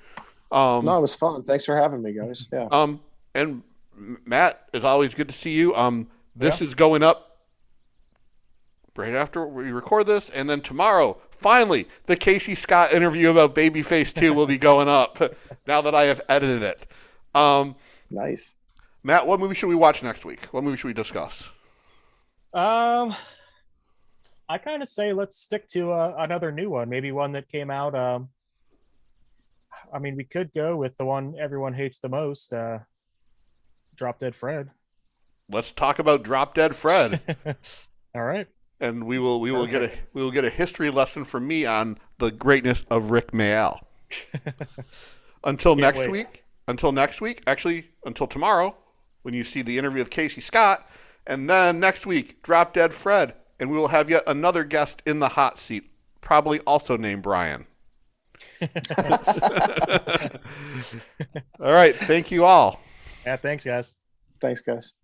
No, it was fun. Thanks for having me, guys. Yeah. And Matt, it's always good to see you. This is going up right after we record this, and then tomorrow, finally, the Casey Scott interview about Babyface 2 will be going up now that I have edited it. Nice. Matt, what movie should we watch next week? What movie should we discuss? I kind of say let's stick to another new one, maybe one that came out. I mean, we could go with the one everyone hates the most, Drop Dead Fred. Let's talk about Drop Dead Fred. All right. And we will get a history lesson from me on the greatness of Rick Mayall. Until next week, actually until tomorrow, when you see the interview with Casey Scott, And then next week, Drop Dead Fred, and we will have yet another guest in the hot seat, probably also named Brian. All right. Thank you all. Yeah, thanks, guys. Thanks, guys.